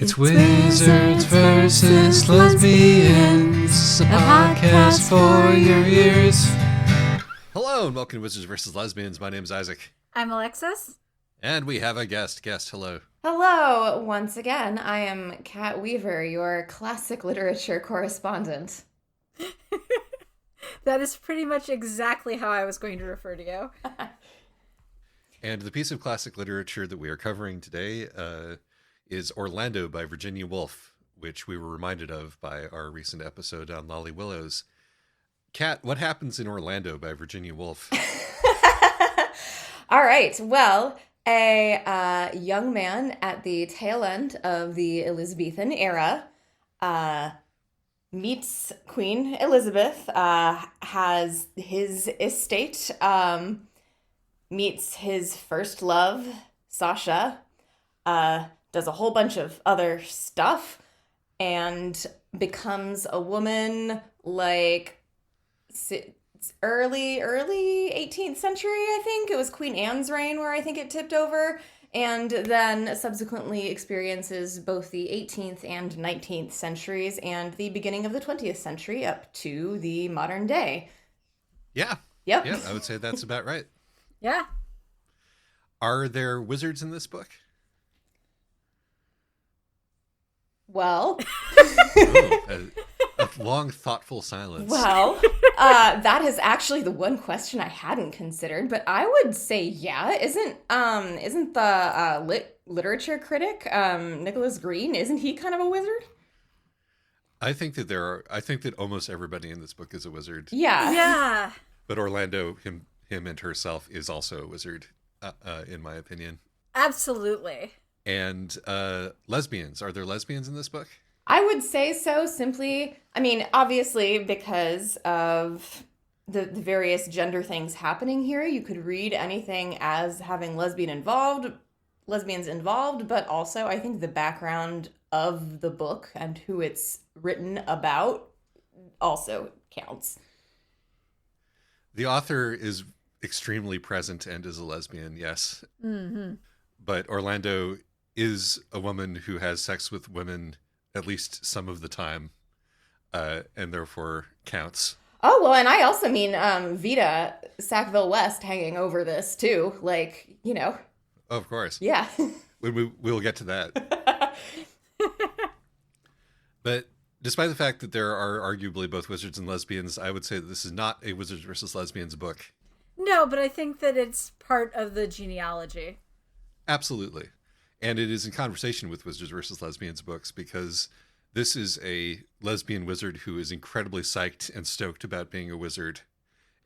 It's Wizards versus Lesbians, a podcast for your ears. Hello and welcome to Wizards versus Lesbians. My name is Isaac. I'm Alexis. And we have a guest. Hello. Hello, once again. I am Kat Weaver, your classic literature correspondent. That is pretty much exactly how I was going to refer to you. And the piece of classic literature that we are covering today is Orlando by Virginia Woolf, which we were reminded of by our recent episode on Lolly Willows. Kat, what happens in Orlando by Virginia Woolf? All right, well, a young man at the tail end of the Elizabethan era meets Queen Elizabeth, has his estate, meets his first love, Sasha, does a whole bunch of other stuff, and becomes a woman like early 18th century, I think. It was Queen Anne's reign where I think it tipped over, and then subsequently experiences both the 18th and 19th centuries and the beginning of the 20th century up to the modern day. Yeah. Yep. Yeah, I would say that's about right. Yeah. Are there wizards in this book? Well, a long, thoughtful silence. Well, that is actually the one question I hadn't considered, but I would say yeah. Isn't the literature critic Nicholas Green? Isn't he kind of a wizard? I think that almost everybody in this book is a wizard. Yeah. Yeah. But Orlando, him and herself, is also a wizard, in my opinion. Absolutely. And lesbians. Are there lesbians in this book? I would say so, simply, I mean, obviously, because of the various gender things happening here, you could read anything as having lesbians involved, but also I think the background of the book and who it's written about also counts. The author is extremely present and is a lesbian, yes. Mm-hmm. But Orlando is a woman who has sex with women at least some of the time, and therefore counts. Oh, well, and I also mean Vita Sackville West hanging over this, too. Like, you know. Oh, of course. Yeah. We'll get to that. But despite the fact that there are arguably both wizards and lesbians, I would say that this is not a wizards versus lesbians book. No, but I think that it's part of the genealogy. Absolutely. And it is in conversation with Wizards versus Lesbians books because this is a lesbian wizard who is incredibly psyched and stoked about being a wizard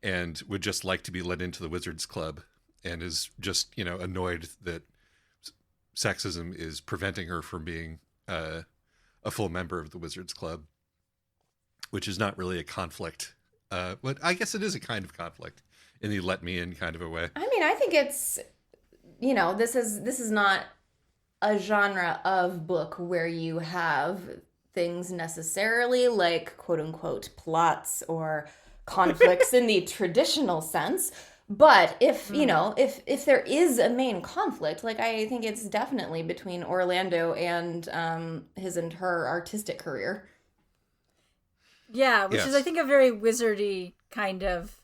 and would just like to be let into the Wizards Club and is just, annoyed that sexism is preventing her from being a full member of the Wizards Club, which is not really a conflict. But I guess it is a kind of conflict in the let me in kind of a way. I mean, I think it's, this is not a genre of book where you have things necessarily like quote unquote plots or conflicts in the traditional sense. But if there is a main conflict, like I think it's definitely between Orlando and his and her artistic career. Yeah, which is I think a very wizardy kind of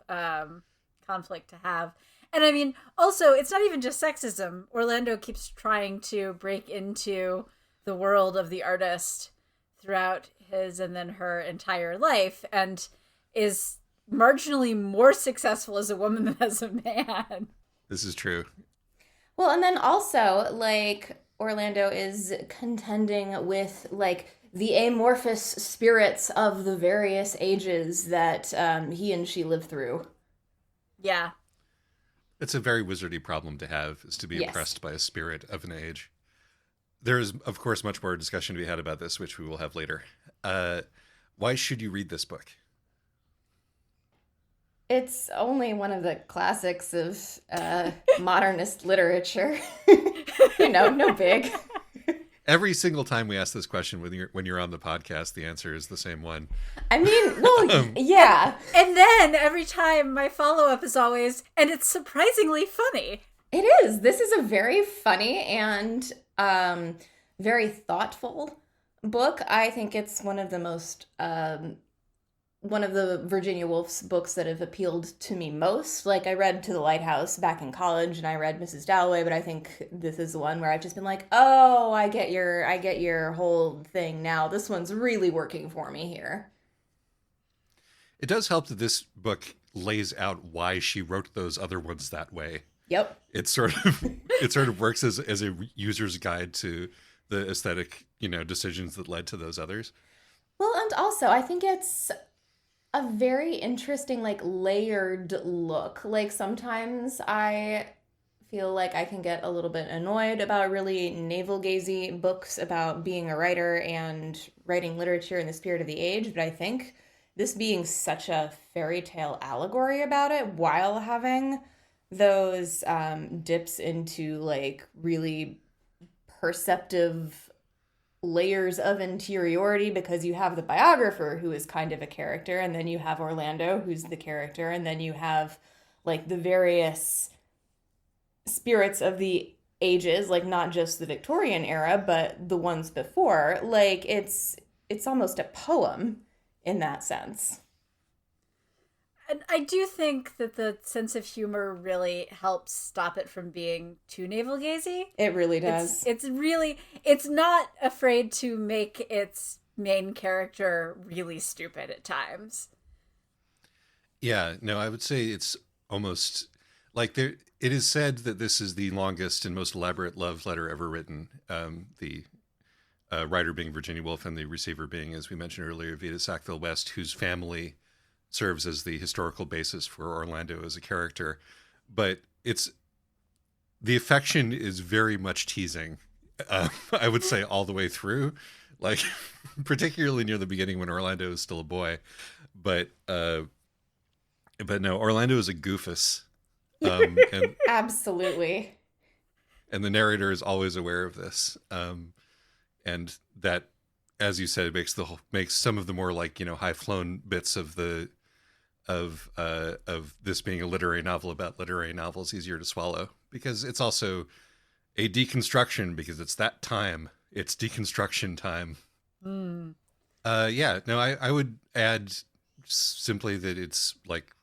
conflict to have. And I mean, also, it's not even just sexism. Orlando keeps trying to break into the world of the artist throughout his and then her entire life and is marginally more successful as a woman than as a man. This is true. Well, and then also, like, Orlando is contending with, like, the amorphous spirits of the various ages that he and she live through. Yeah. It's a very wizardy problem to have, is to be oppressed by a spirit of an age. There is, of course, much more discussion to be had about this, which we will have later. Why should you read this book? It's only one of the classics of modernist literature. No big. Every single time we ask this question when you're on the podcast, the answer is the same one. I mean, well, yeah. And then every time my follow-up is always, and it's surprisingly funny. It is. This is a very funny and very thoughtful book. I think it's one of the most one of the Virginia Woolf's books that have appealed to me most. Like, I read To the Lighthouse back in college, and I read Mrs. Dalloway, but I think this is the one where I've just been like, oh, I get your whole thing now. This one's really working for me here. It does help that this book lays out why she wrote those other ones that way. Yep. It sort of works as a user's guide to the aesthetic, decisions that led to those others. Well, and also I think it's a very interesting, like, layered look. Like, sometimes I feel like I can get a little bit annoyed about really navel-gazy books about being a writer and writing literature in the spirit of the age, but I think this being such a fairy tale allegory about it while having those dips into, like, really perceptive layers of interiority, because you have the biographer who is kind of a character, and then you have Orlando who's the character, and then you have, like, the various spirits of the ages, like, not just the Victorian era but the ones before. Like, it's almost a poem in that sense. And I do think that the sense of humor really helps stop it from being too navel-gazy. It really does. It's not afraid to make its main character really stupid at times. Yeah, no, I would say it's almost like it is said that this is the longest and most elaborate love letter ever written. The writer being Virginia Woolf, and the receiver being, as we mentioned earlier, Vita Sackville West, whose family serves as the historical basis for Orlando as a character. But the affection is very much teasing, I would say, all the way through, like particularly near the beginning when Orlando is still a boy. But no, Orlando is a goofus. And, Absolutely. And the narrator is always aware of this. And that, as you said, makes some of the more, like, high flown bits of this being a literary novel about literary novels easier to swallow, because it's also a deconstruction, because it's that time. It's deconstruction time. Yeah, no, I would add simply that it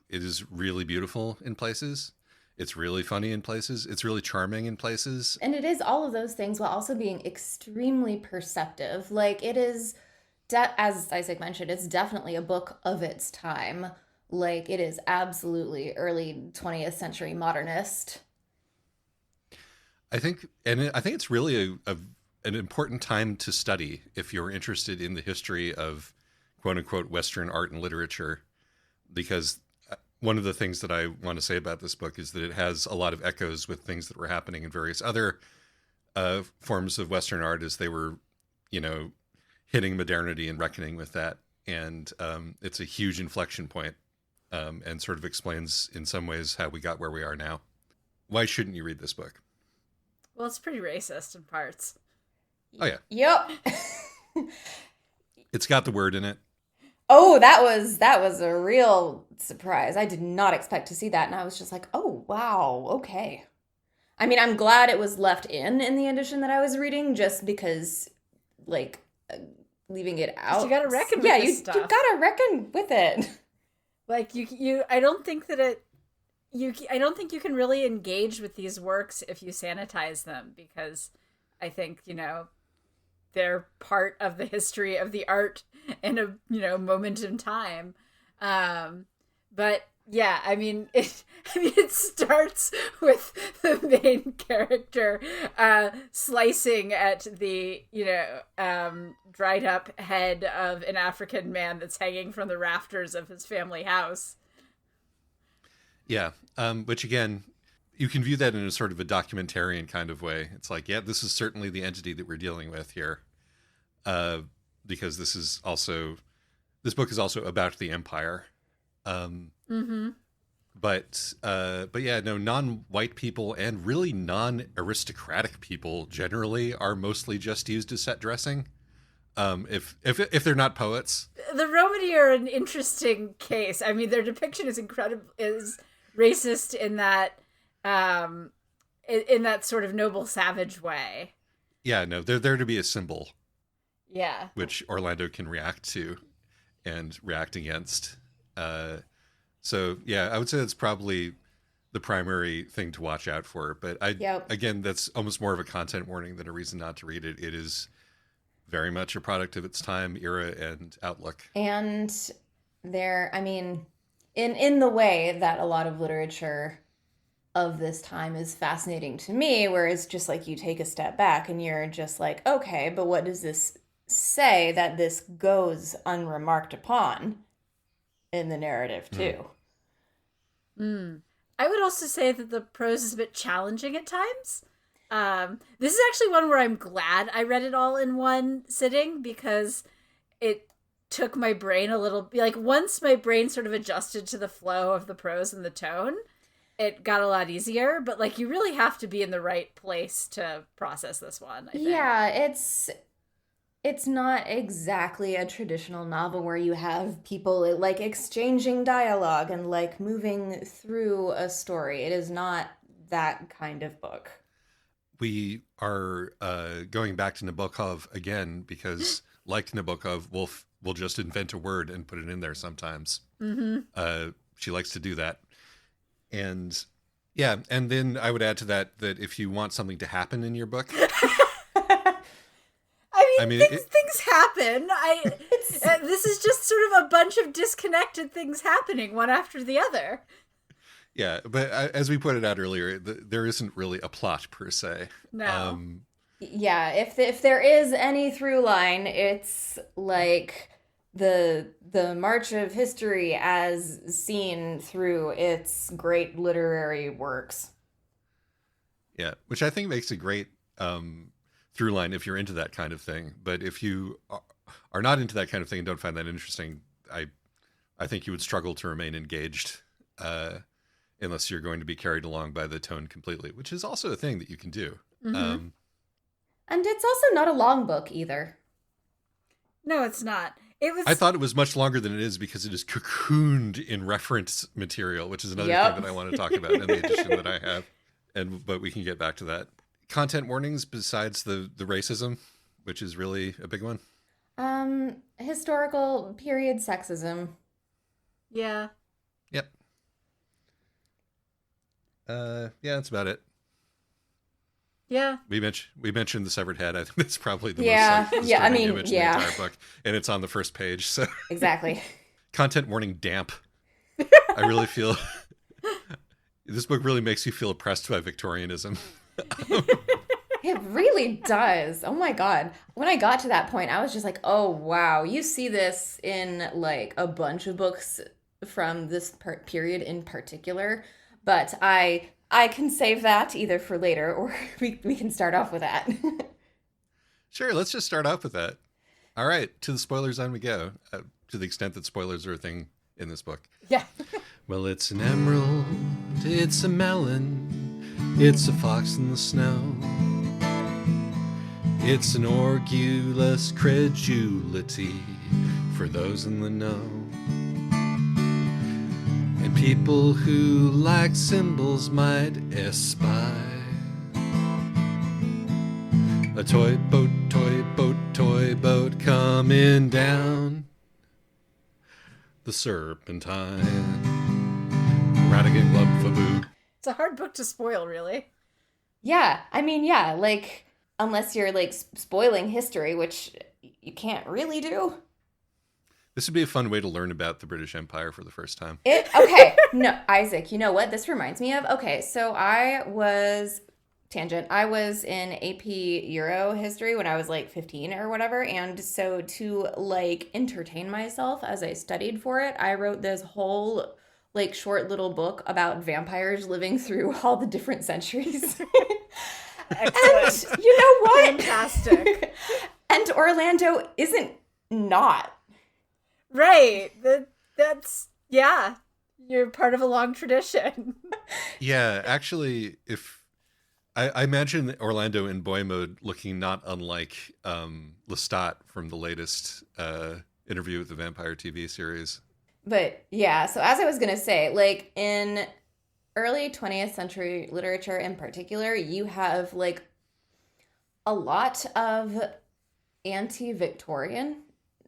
is really beautiful in places. It's really funny in places. It's really charming in places. And it is all of those things while also being extremely perceptive. Like, it is, as Isaac mentioned, it's definitely a book of its time. Like, it is absolutely early 20th century modernist. I think it's really an important time to study if you're interested in the history of quote unquote Western art and literature, because one of the things that I want to say about this book is that it has a lot of echoes with things that were happening in various other forms of Western art as they were, hitting modernity and reckoning with that. And it's a huge inflection point, and sort of explains in some ways how we got where we are now. Why shouldn't you read this book? Well, it's pretty racist in parts. Oh, yeah. Yep. It's got the word in it. Oh, that was a real surprise. I did not expect to see that, and I was just like, oh, wow, okay. I mean, I'm glad it was left in the edition that I was reading, just because, like, leaving it out. You gotta reckon with this stuff. You gotta reckon with it. Like, I don't think you can really engage with these works if you sanitize them, because I think, they're part of the history of the art in a moment in time. But yeah, I mean, it starts with the main character slicing at the dried up head of an African man that's hanging from the rafters of his family house. Yeah, which again, you can view that in a sort of a documentarian kind of way. It's like, yeah, this is certainly the entity that we're dealing with here, because this book is also about the empire. But yeah, no, non-white people and really non-aristocratic people generally are mostly just used as set dressing. If they're not poets. The Romany are an interesting case. I mean, their depiction is racist in that sort of noble savage way. Yeah, no, they're there to be a symbol. Yeah. Which Orlando can react to and react against. So yeah, I would say that's probably the primary thing to watch out for. But again, that's almost more of a content warning than a reason not to read it. It is very much a product of its time, era, and outlook. And in the way that a lot of literature of this time is fascinating to me, where it's just like you take a step back and you're just like, okay, but what does this say that this goes unremarked upon in the narrative too? I would also say that the prose is a bit challenging at times. This is actually one where I'm glad I read it all in one sitting, because it took my brain a little, like, once my brain sort of adjusted to the flow of the prose and the tone, it got a lot easier. But like, you really have to be in the right place to process this one, I think. Yeah, it's not exactly a traditional novel where you have people like exchanging dialogue and like moving through a story. It is not that kind of book. We are going back to Nabokov again because, like Nabokov, Woolf will just invent a word and put it in there sometimes. She likes to do that. And yeah, and then I would add to that if you want something to happen in your book... things happen. This is just sort of a bunch of disconnected things happening one after the other. Yeah, but as we pointed out earlier, there isn't really a plot per se. No. Yeah, if there is any through line, it's like the march of history as seen through its great literary works. Yeah, which I think makes a great through line if you're into that kind of thing. But if you are not into that kind of thing and don't find that interesting, I think you would struggle to remain engaged unless you're going to be carried along by the tone completely, which is also a thing that you can do. Mm-hmm. And it's also not a long book either. No, it's not. I thought it was much longer than it is because it is cocooned in reference material, which is another thing that I want to talk about in the edition that I have. But we can get back to that. Content warnings besides the racism, which is really a big one. Historical period sexism. Yeah. Yep. Yeah, that's about it. Yeah. We mentioned the severed head. I think that's probably the most disturbing image in the entire book, and it's on the first page. So exactly. Content warning: damp. I really feel this book really makes you feel oppressed by Victorianism. It really does. Oh my God. When I got to that point, I was just like, oh wow, you see this in like a bunch of books from this period in particular, but I can save that either for later, or we can start off with that. Sure, let's just start off with that. All right, to the spoiler zone we go, to the extent that spoilers are a thing in this book. Yeah. Well, it's an emerald, it's a melon, it's a fox in the snow. It's an orgulous credulity for those in the know. And people who like symbols might espy a toy boat, toy boat, toy boat coming down the Serpentine. Radigan Glub Faboo. It's a hard book to spoil, really. Yeah, I mean, yeah, like, unless you're, like, spoiling history, which you can't really do. This would be a fun way to learn about the British Empire for the first time. Okay, no, Isaac, you know what this reminds me of? Okay, so I was in AP Euro history when I was like 15 or whatever, and so to like entertain myself as I studied for it, I wrote this whole like short little book about vampires living through all the different centuries. And you know what? Fantastic. And Orlando isn't not. Right. That's, yeah. You're part of a long tradition. Yeah, actually, if I imagine Orlando in boy mode looking not unlike Lestat from the latest interview with the Vampire TV series. But yeah, so as I was going to say, like in early 20th century literature in particular, you have like a lot of anti-Victorian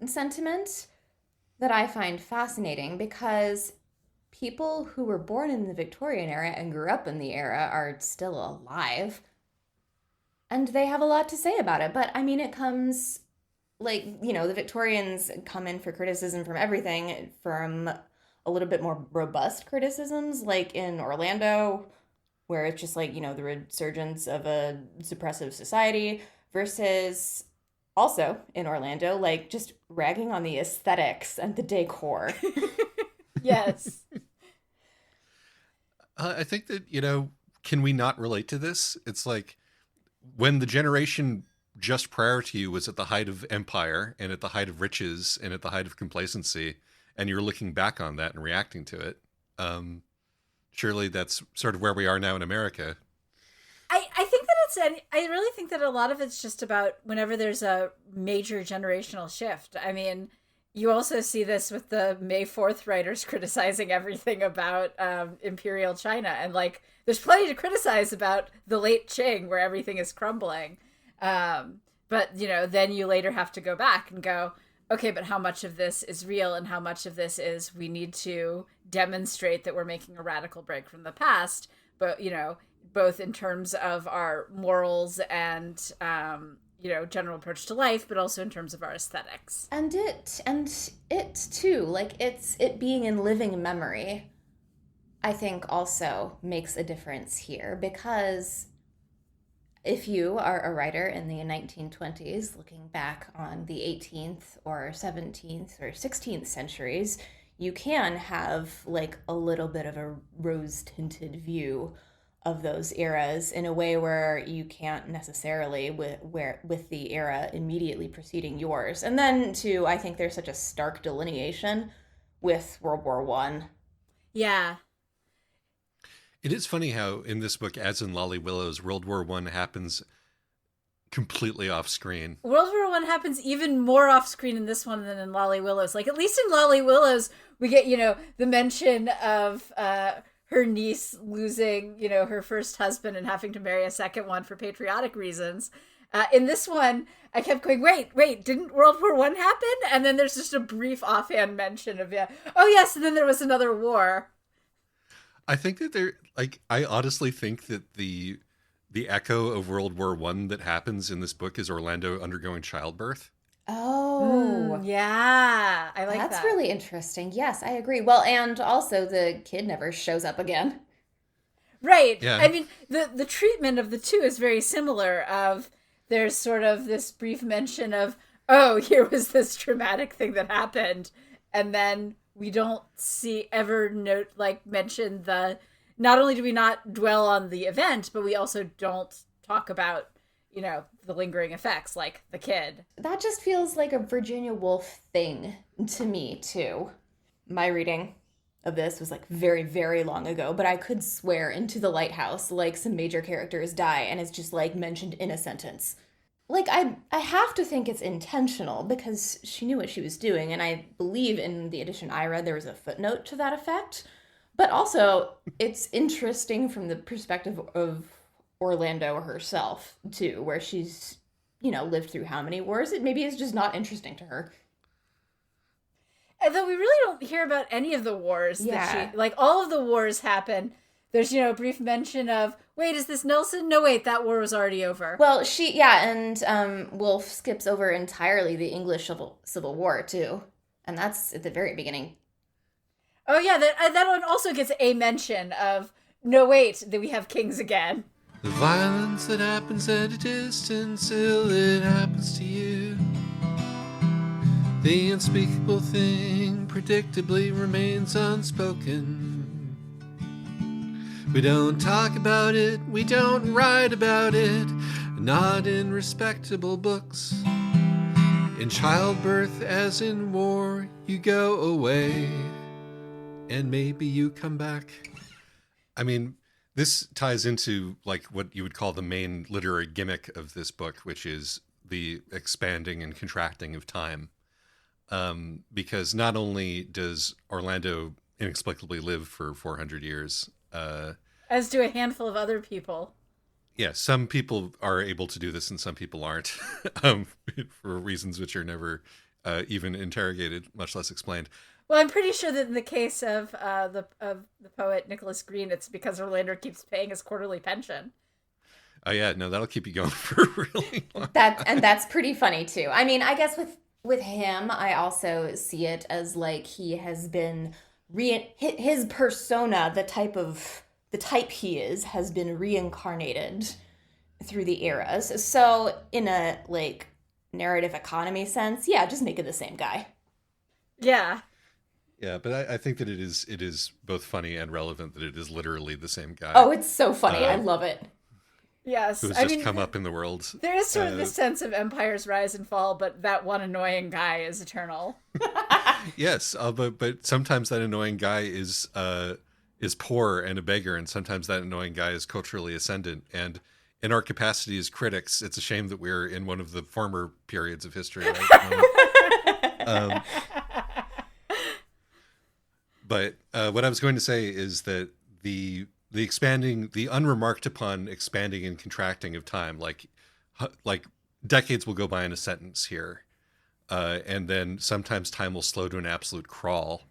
sentiment that I find fascinating, because people who were born in the Victorian era and grew up in the era are still alive. And they have a lot to say about it. But I mean, it comes like, the Victorians come in for criticism from everything, from a little bit more robust criticisms, like in Orlando, where it's just like, the resurgence of a suppressive society, versus also in Orlando, like just ragging on the aesthetics and the decor. Yes. I think that, can we not relate to this? It's like when the generation just prior to you was at the height of empire and at the height of riches and at the height of complacency, and you're looking back on that and reacting to it. Surely that's sort of where we are now in America. I think that I really think that a lot of it's just about whenever there's a major generational shift. I mean, you also see this with the May 4th writers criticizing everything about Imperial China. And like, there's plenty to criticize about the late Qing where everything is crumbling. But, then you later have to go back and go, okay, but how much of this is real and how much of this is we need to demonstrate that we're making a radical break from the past, but, both in terms of our morals and, general approach to life, but also in terms of our aesthetics. And it too, like it being in living memory, I think also makes a difference here, because if you are a writer in the 1920s looking back on the 18th or 17th or 16th centuries, you can have like a little bit of a rose-tinted view of those eras in a way where you can't necessarily with the era immediately preceding yours. And then too, I think there's such a stark delineation with World War I. Yeah. It is funny how in this book, as in Lolly Willows, World War I happens completely off screen. World War I happens even more off screen in this one than in Lolly Willows. Like, at least in Lolly Willows, we get, the mention of her niece losing, her first husband and having to marry a second one for patriotic reasons. In this one, I kept going, wait, didn't World War I happen? And then there's just a brief offhand mention of, oh yes, and then there was another war. I think that I honestly think that the echo of World War I that happens in this book is Orlando undergoing childbirth. Oh, yeah. I like that. That's really interesting. Yes, I agree. Well, and also the kid never shows up again. Right. Yeah. I mean, the treatment of the two is very similar. There's sort of this brief mention of, oh, here was this traumatic thing that happened. And then we don't mention not only do we not dwell on the event, but we also don't talk about, the lingering effects, like the kid. That just feels like a Virginia Woolf thing to me, too. My reading of this was like very, very long ago, but I could swear Into the Lighthouse, like some major characters die and it's just like mentioned in a sentence. Like, I have to think it's intentional because she knew what she was doing, and I believe in the edition I read there was a footnote to that effect. But also, it's interesting from the perspective of Orlando herself, too, where she's, lived through how many wars? It maybe is just not interesting to her. And though we really don't hear about any of the wars that all of the wars happen. There's, a brief mention of, wait, is this Nelson? No, wait, that war was already over. Well, and Woolf skips over entirely the English Civil War, too. And that's at the very beginning. Oh, yeah, that one also gets a mention of, no, wait, that we have kings again. The violence that happens at a distance till it happens to you. The unspeakable thing predictably remains unspoken. We don't talk about it, we don't write about it, not in respectable books. In childbirth as in war, you go away, and maybe you come back. I mean, this ties into like what you would call the main literary gimmick of this book, which is the expanding and contracting of time. Because not only does Orlando inexplicably live for 400 years, as do a handful of other people. Yeah, some people are able to do this and some people aren't, for reasons which are never even interrogated, much less explained. Well, I'm pretty sure that in the case of the poet Nicholas Green, it's because Orlando keeps paying his quarterly pension. Oh yeah, no, that'll keep you going for really long. That's pretty funny too. I mean, I guess with him, I also see it as like he has been his persona, the type he is, has been reincarnated through the eras. So in a like narrative economy sense, yeah, just make it the same guy. Yeah. Yeah, but I think that it is both funny and relevant that it is literally the same guy. Oh, it's so funny. I love it. Yes. Who's just come up in the world. There is sort of this sense of empires rise and fall, but that one annoying guy is eternal. Yes, but sometimes that annoying guy is poor and a beggar, and sometimes that annoying guy is culturally ascendant. And in our capacity as critics, it's a shame that we're in one of the former periods of history, right? But what I was going to say is that the unremarked upon expanding and contracting of time, like decades will go by in a sentence here, and then sometimes time will slow to an absolute crawl,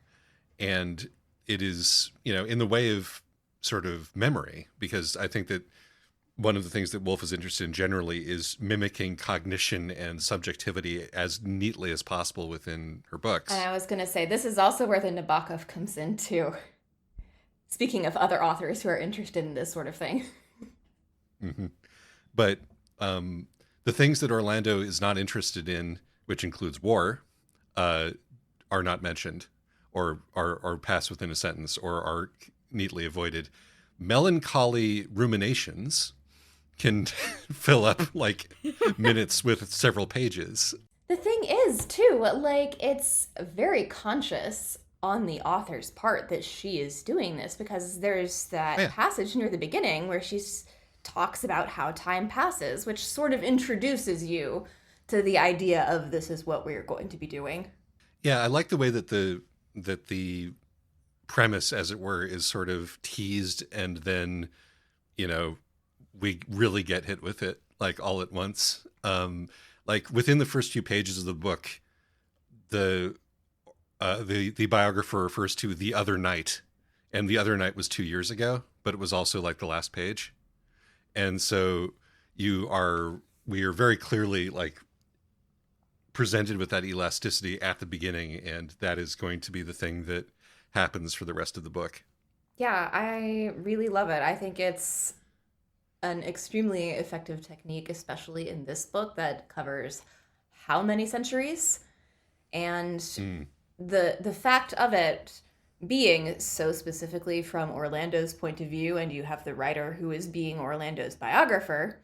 and it is, in the way of sort of memory, because I think that one of the things that Woolf is interested in generally is mimicking cognition and subjectivity as neatly as possible within her books. And I was going to say, this is also where the Nabokov comes in, too. Speaking of other authors who are interested in this sort of thing. Mm-hmm. But the things that Orlando is not interested in, which includes war, are not mentioned or are passed within a sentence or are neatly avoided. Melancholy ruminations can fill up like minutes with several pages. The thing is, too, like, it's very conscious on the author's part that she is doing this, because there's that passage near the beginning where she talks about how time passes, which sort of introduces you to the idea of this is what we're going to be doing. Yeah, I like the way that the premise, as it were, is sort of teased and then, we really get hit with it like all at once. Like within the first few pages of the book, the biographer refers to the other night, and the other night was 2 years ago, but it was also like the last page. And so we are very clearly like presented with that elasticity at the beginning, and that is going to be the thing that happens for the rest of the book. Yeah, I really love it. I think it's an extremely effective technique, especially in this book that covers how many centuries, and the fact of it being so specifically from Orlando's point of view, and you have the writer who is being Orlando's biographer,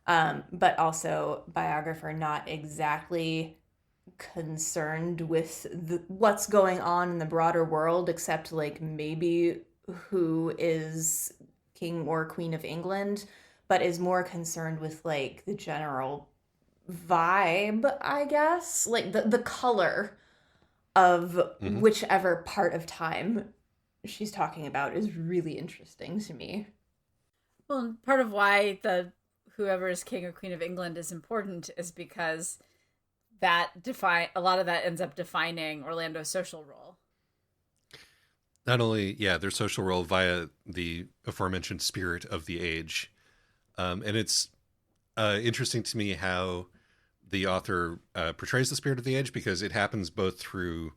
but also biographer not exactly concerned with what's going on in the broader world, except like maybe who is King or Queen of England, but is more concerned with like the general vibe, I guess, like the color of whichever part of time she's talking about is really interesting to me. Well, part of why whoever is King or Queen of England is important is because a lot of that ends up defining Orlando's social role. Not only, their social role via the aforementioned spirit of the age. And it's interesting to me how the author portrays the spirit of the age, because it happens both through,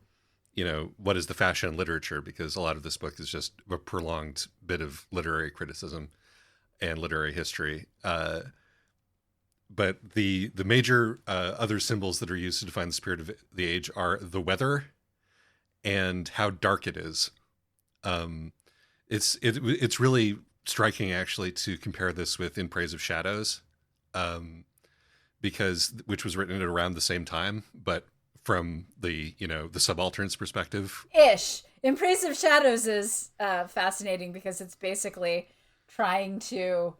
what is the fashion in literature, because a lot of this book is just a prolonged bit of literary criticism and literary history. But the major other symbols that are used to define the spirit of the age are the weather and how dark it is. It's really striking, actually, to compare this with In Praise of Shadows, which was written at around the same time, but from the subaltern's perspective. In Praise of Shadows is fascinating because it's basically trying to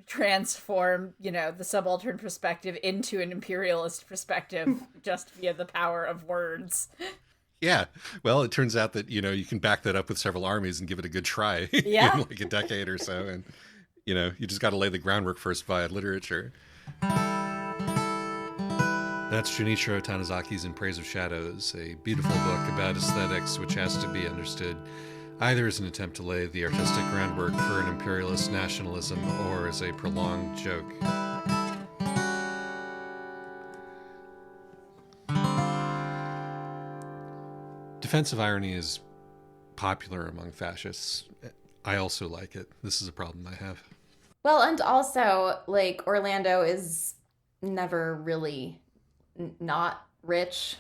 transform, the subaltern perspective into an imperialist perspective just via the power of words. Yeah. Well, it turns out that, you can back that up with several armies and give it a good try in like a decade or so. And, You just got to lay the groundwork first via literature. That's Junichiro Tanazaki's In Praise of Shadows, a beautiful book about aesthetics which has to be understood either as an attempt to lay the artistic groundwork for an imperialist nationalism or as a prolonged joke. Defensive irony is popular among fascists. I also like it. This is a problem I have. Well, and also, like, Orlando is never really not rich.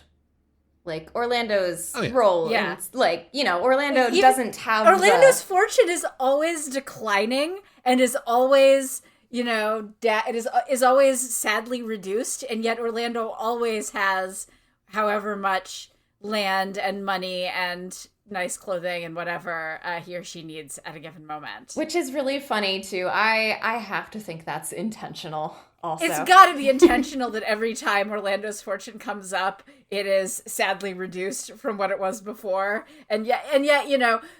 Like, Orlando's role, yeah. like, Orlando doesn't have Orlando's fortune is always declining and is always, it is always sadly reduced, and yet Orlando always has however much land and money and nice clothing and whatever he or she needs at a given moment. Which is really funny, too. I have to think that's intentional also. It's got to be intentional that every time Orlando's fortune comes up, it is sadly reduced from what it was before. And yet,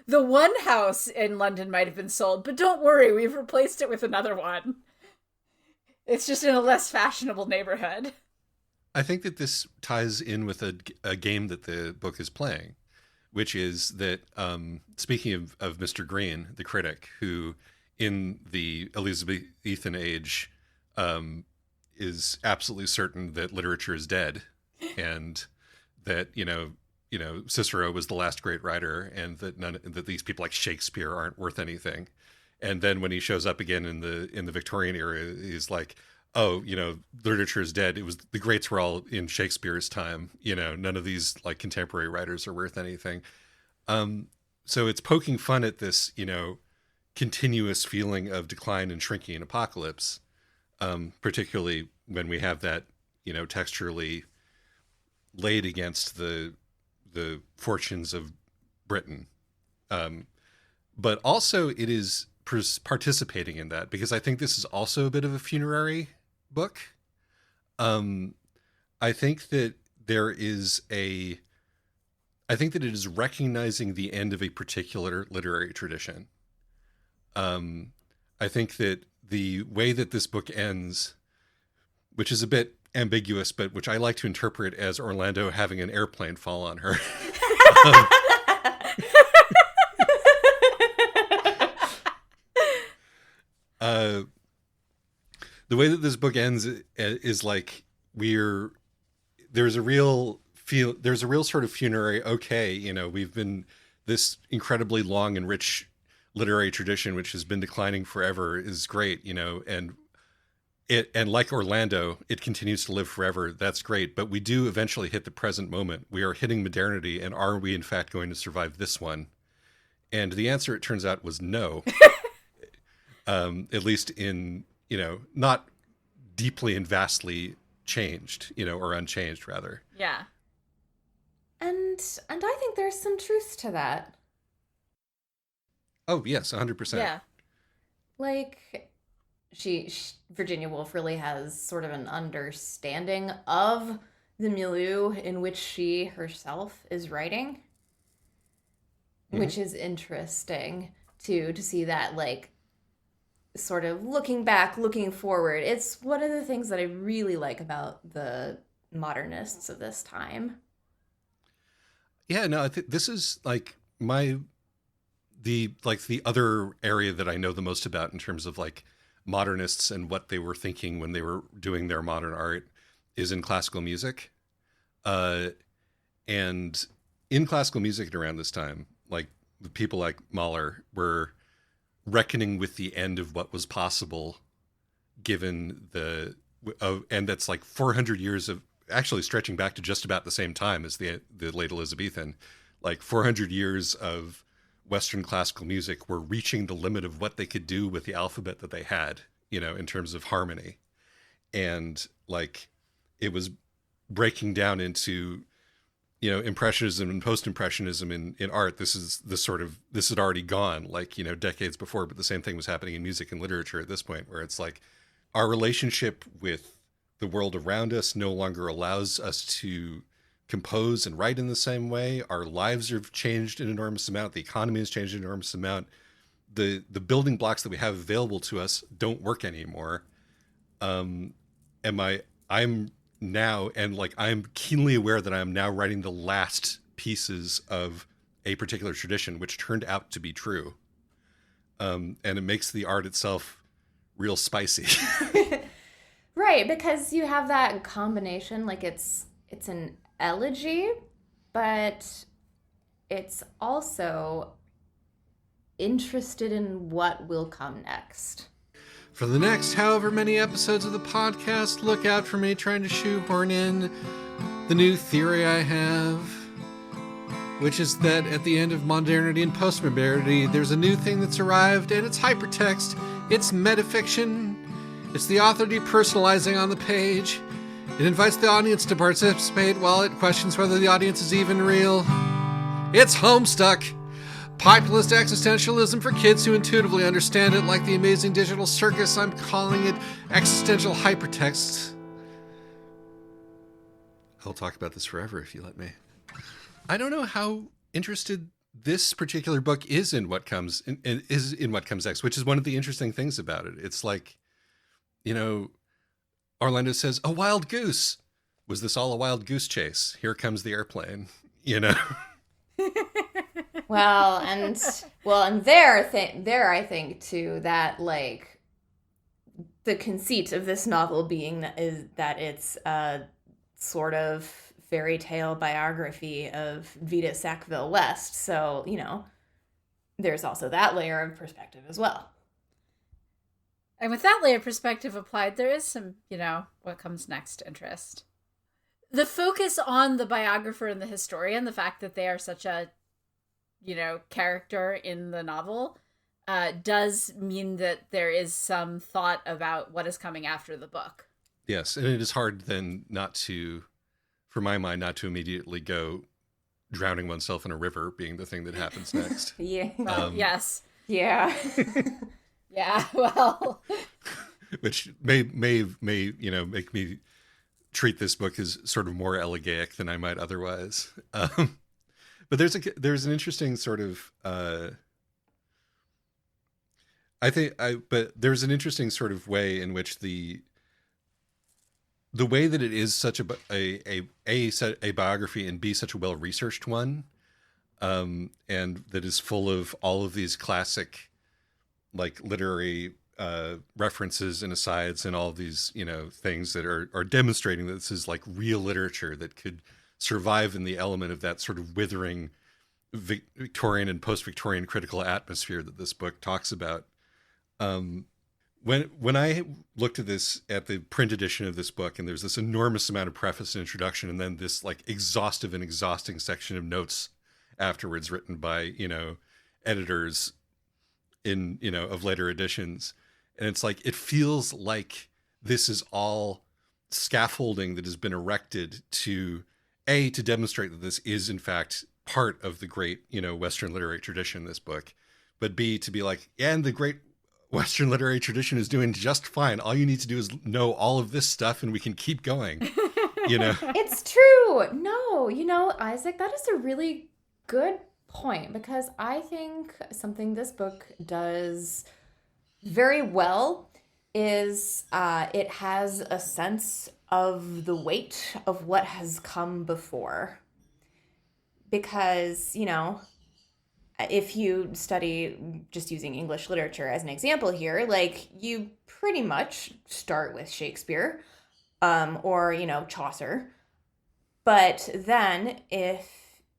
the one house in London might have been sold, but don't worry, we've replaced it with another one. It's just in a less fashionable neighborhood. I think that this ties in with a game that the book is playing, which is that, speaking of Mr. Green, the critic, who in the Elizabethan age is absolutely certain that literature is dead, and that Cicero was the last great writer, and that these people like Shakespeare aren't worth anything. And then when he shows up again in the Victorian era, he's like, oh, literature is dead. It was the greats were all in Shakespeare's time. None of these like contemporary writers are worth anything. So it's poking fun at this, continuous feeling of decline and shrinking and apocalypse, particularly when we have that, texturally laid against the fortunes of Britain. But also it is participating in that, because I think this is also a bit of a funerary book. I think that it is recognizing the end of a particular literary tradition. I think that the way that this book ends, which is a bit ambiguous, but which I like to interpret as Orlando having an airplane fall on her. The way that this book ends is like there's a real sort of funerary. Okay, we've been this incredibly long and rich literary tradition, which has been declining forever, is great, and like Orlando, it continues to live forever. That's great, but we do eventually hit the present moment. We are hitting modernity, and are we in fact going to survive this one? And the answer, it turns out, was no. At least in, not deeply and vastly changed, or unchanged rather. Yeah. And I think there's some truth to that. Oh, yes, 100%. Yeah. Like, Virginia Woolf really has sort of an understanding of the milieu in which she herself is writing, which is interesting to see that, like, sort of looking back, looking forward. It's one of the things that I really like about the modernists of this time. Yeah, no, I think this is like the other area that I know the most about in terms of like modernists and what they were thinking when they were doing their modern art is in classical music. And in classical music around this time, like the people like Mahler were reckoning with the end of what was possible given and that's like 400 years of, actually stretching back to just about the same time as the late Elizabethan, like 400 years of Western classical music were reaching the limit of what they could do with the alphabet that they had, in terms of harmony. And like, it was breaking down into, Impressionism and post-Impressionism in art. This had already gone like, decades before, but the same thing was happening in music and literature at this point, where it's like our relationship with the world around us no longer allows us to compose and write in the same way. Our lives have changed an enormous amount. The economy has changed an enormous amount. the building blocks that we have available to us don't work anymore. I'm now, and like I'm keenly aware that I'm now writing the last pieces of a particular tradition, which turned out to be true. And it makes the art itself real spicy. Right, because you have that combination, like it's an elegy, but it's also interested in what will come next. For the next however many episodes of the podcast, look out for me trying to shoehorn in the new theory I have, which is that at the end of modernity and post-modernity, there's a new thing that's arrived, and it's hypertext, it's metafiction, it's the author depersonalizing on the page. It invites the audience to participate while it questions whether the audience is even real. It's Homestuck. Populist existentialism for kids who intuitively understand it, like the amazing digital circus. I'm calling it existential hypertext. I'll talk about this forever if you let me. I don't know how interested this particular book is in what comes next, which is one of the interesting things about it. It's like, you know, Orlando says, a wild goose. Was this all a wild goose chase? Here comes the airplane, you know? Well, and there I think too that like the conceit of this novel being that it's a sort of fairy tale biography of Vita Sackville West. So, you know, there's also that layer of perspective as well. And with that layer of perspective applied, there is some, you know, what comes next interest. The focus on the biographer and the historian, the fact that they are such a, you know, character in the novel, does mean that there is some thought about what is coming after the book. Yes, and it is hard then not to, for my mind, not to immediately go drowning oneself in a river being the thing that happens next. Yeah. Yes. Yeah. Yeah, well. Which may, you know, make me treat this book as sort of more elegiac than I might otherwise. But there's an interesting sort of but there's an interesting sort of way in which the way that it is such a biography and B, such a well-researched one, and that is full of all of these classic like literary references and asides and all of these, you know, things that are demonstrating that this is like real literature that could survive in the element of that sort of withering Victorian and post-Victorian critical atmosphere that this book talks about. When I looked at the print edition of this book, and there's this enormous amount of preface and introduction, and then this like exhaustive and exhausting section of notes afterwards written by, you know, editors in, you know, of later editions. And it's like, it feels like this is all scaffolding that has been erected to demonstrate that this is in fact part of the great, you know, Western literary tradition, this book, but B, to be like, and the great Western literary tradition is doing just fine. All you need to do is know all of this stuff and we can keep going, you know? It's true. No, you know, Isaac, that is a really good point, because I think something this book does very well is it has a sense of the weight of what has come before. Because, you know, if you study, just using English literature as an example here, like you pretty much start with Shakespeare or, you know, Chaucer. But then if,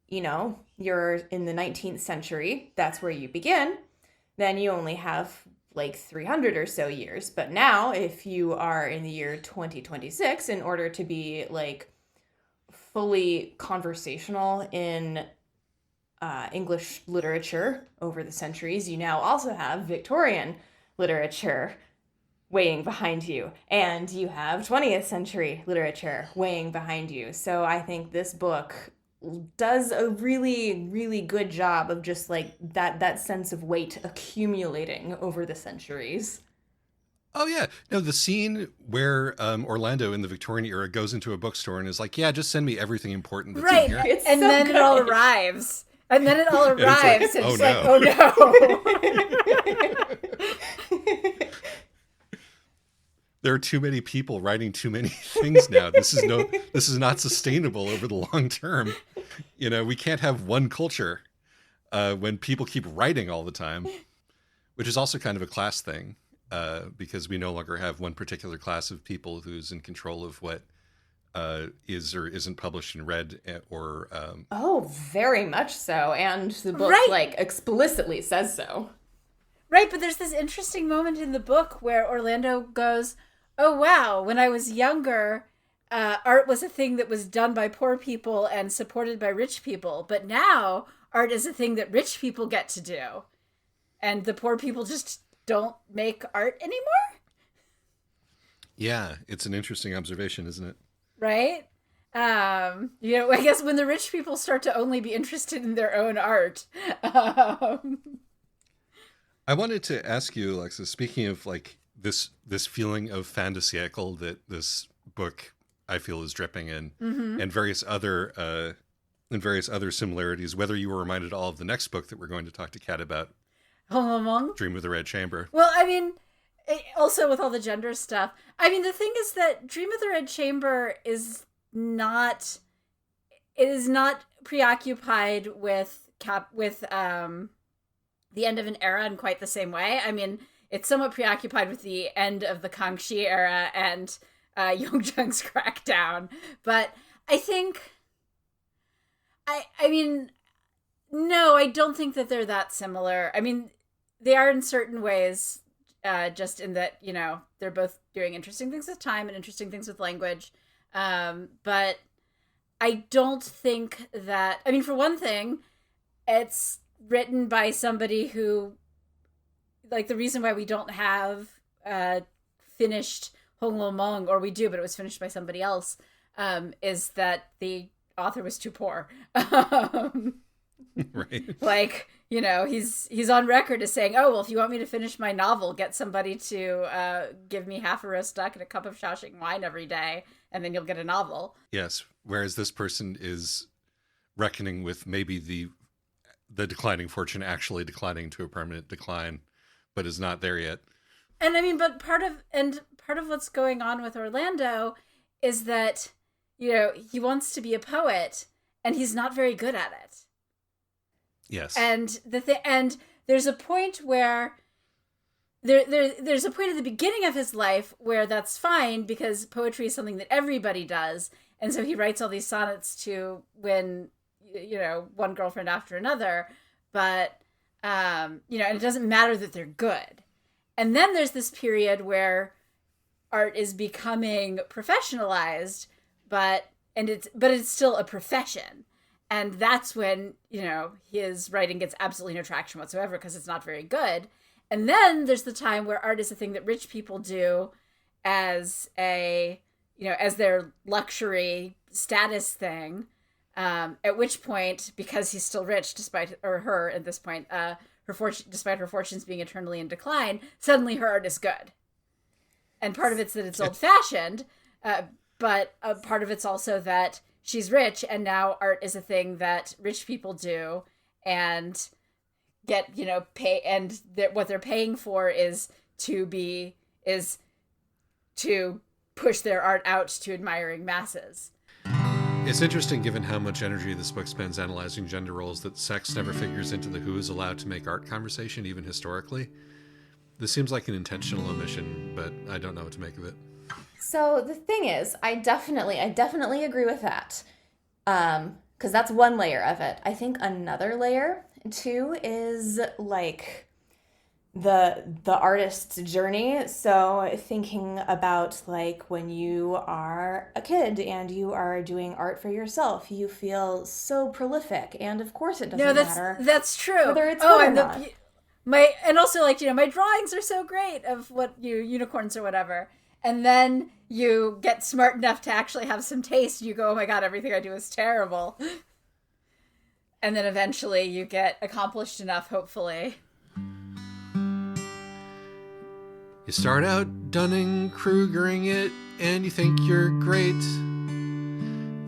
you know, you're in the 19th century, that's where you begin, then you only have like 300 or so years. But now if you are in the year 2026, in order to be like fully conversational in English literature over the centuries, you now also have Victorian literature weighing behind you, and you have 20th century literature weighing behind you. So I think this book does a really, really good job of just like that sense of weight accumulating over the centuries. Oh yeah, no, the scene where Orlando in the Victorian era goes into a bookstore and is like, "Yeah, just send me everything important that's in here." And so then good. It all arrives. And then it all arrives, and it's like, oh no. There are too many people writing too many things now. This is not sustainable over the long term. We can't have one culture when people keep writing all the time, which is also kind of a class thing, because we no longer have one particular class of people who's in control of what is or isn't published and read, or very much so, and the book explicitly says so. Right, but there's this interesting moment in the book where Orlando goes, oh wow, when I was younger, art was a thing that was done by poor people and supported by rich people, but now art is a thing that rich people get to do, and the poor people just don't make art anymore. Yeah, it's an interesting observation, isn't it? Right? I guess when the rich people start to only be interested in their own art. I wanted to ask you, Alexis, speaking of this feeling of fin de siècle that this book I feel is dripping in, and various other similarities, whether you were reminded all of the next book that we're going to talk to Kat about, Dream of the Red Chamber. Well, I mean, also with all the gender stuff, I mean, the thing is that Dream of the Red Chamber is not preoccupied with the end of an era in quite the same way. I mean, it's somewhat preoccupied with the end of the Kangxi era and Yongjung's crackdown, but I think, I mean, no, I don't think that they're that similar. I mean, they are in certain ways, just in that, they're both doing interesting things with time and interesting things with language. But I don't think that, I mean, for one thing, it's written by somebody who, the reason why we don't have finished Hong Lo Mong, or we do, but it was finished by somebody else, is that the author was too poor. Right. He's on record as saying, oh, well, if you want me to finish my novel, get somebody to give me half a roast duck and a cup of Shaoxing wine every day, and then you'll get a novel. Yes, whereas this person is reckoning with maybe the declining fortune actually declining to a permanent decline, but is not there yet. And I mean, but part of what's going on with Orlando is that, he wants to be a poet, and he's not very good at it. Yes. And and there's a point where there's a point at the beginning of his life where that's fine, because poetry is something that everybody does, and so he writes all these sonnets to win, one girlfriend after another, but and it doesn't matter that they're good. And then there's this period where art is becoming professionalized, but it's still a profession. And that's when, his writing gets absolutely no traction whatsoever, because it's not very good. And then there's the time where art is a thing that rich people do as as their luxury status thing. At which point, because he's still rich, despite her fortunes being eternally in decline, suddenly her art is good. And part of it's that it's old-fashioned, but part of it's also that she's rich, and now art is a thing that rich people do, and get, pay, and what they're paying for is to push their art out to admiring masses. It's interesting, given how much energy this book spends analyzing gender roles, that sex never figures into the who is allowed to make art conversation, even historically. This seems like an intentional omission, but I don't know what to make of it. So the thing is, I definitely agree with that, because that's one layer of it. I think another layer too is the artist's journey. So thinking about when you are a kid and you are doing art for yourself, you feel so prolific, and of course it doesn't matter. That's true. Whether it's good or not. My drawings are so great of unicorns or whatever. And then you get smart enough to actually have some taste. You go, oh my God, everything I do is terrible. And then eventually you get accomplished enough, hopefully. You start out Dunning-Krugering it, and you think you're great.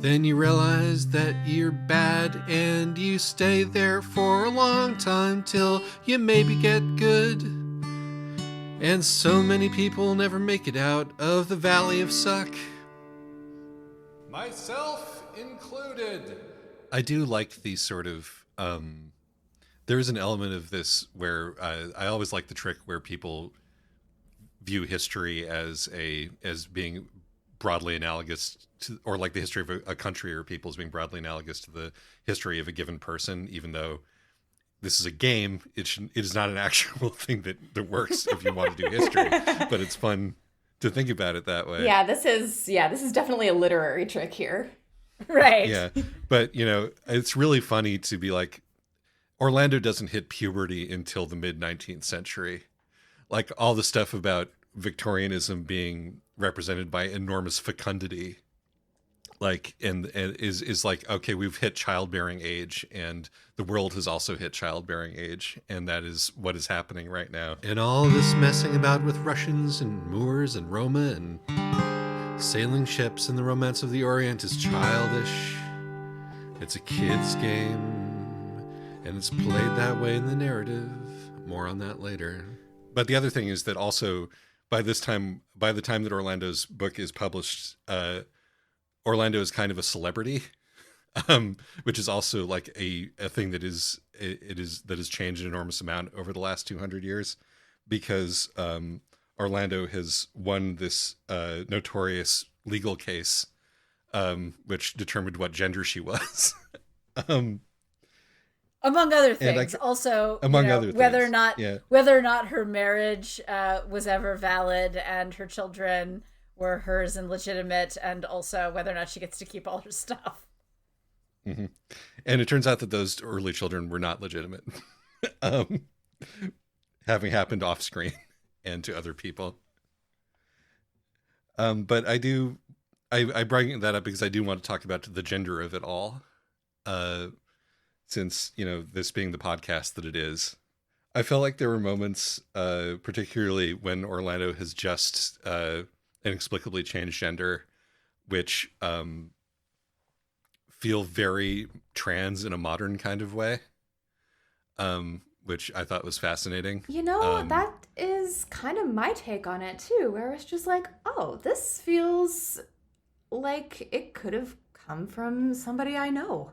Then you realize that you're bad and you stay there for a long time till you maybe get good. And so many people never make it out of the Valley of Suck. Myself included. I do like the sort of, there is an element of this where I always like the trick where people view history as being broadly analogous to, or like the history of a country or people as being broadly analogous to the history of a given person, even though this is a game. It is not an actual thing that works if you want to do history, but it's fun to think about it that way. Yeah, this is definitely a literary trick here. Right. Yeah. But, it's really funny to be like, Orlando doesn't hit puberty until the mid 19th century. Like all the stuff about Victorianism being represented by enormous fecundity, like, and is like, okay, we've hit childbearing age and the world has also hit childbearing age. And that is what is happening right now. And all this messing about with Russians and Moors and Roma and sailing ships and the romance of the Orient is childish. It's a kid's game, and it's played that way in the narrative. More on that later. But the other thing is that also by the time that Orlando's book is published, Orlando is kind of a celebrity, which is also like a thing that has changed an enormous amount over the last 200 years, because Orlando has won this notorious legal case, which determined what gender she was. Among other things, whether or not her marriage was ever valid and her children were hers and legitimate, and also whether or not she gets to keep all her stuff. Mm-hmm. And it turns out that those early children were not legitimate, having happened off screen and to other people. But I bring that up because I do want to talk about the gender of it all. Since, this being the podcast that it is, I felt like there were moments, particularly when Orlando has just inexplicably changed gender, which feel very trans in a modern kind of way, which I thought was fascinating. That is kind of my take on it too, where it's just like, oh, this feels like it could have come from somebody I know.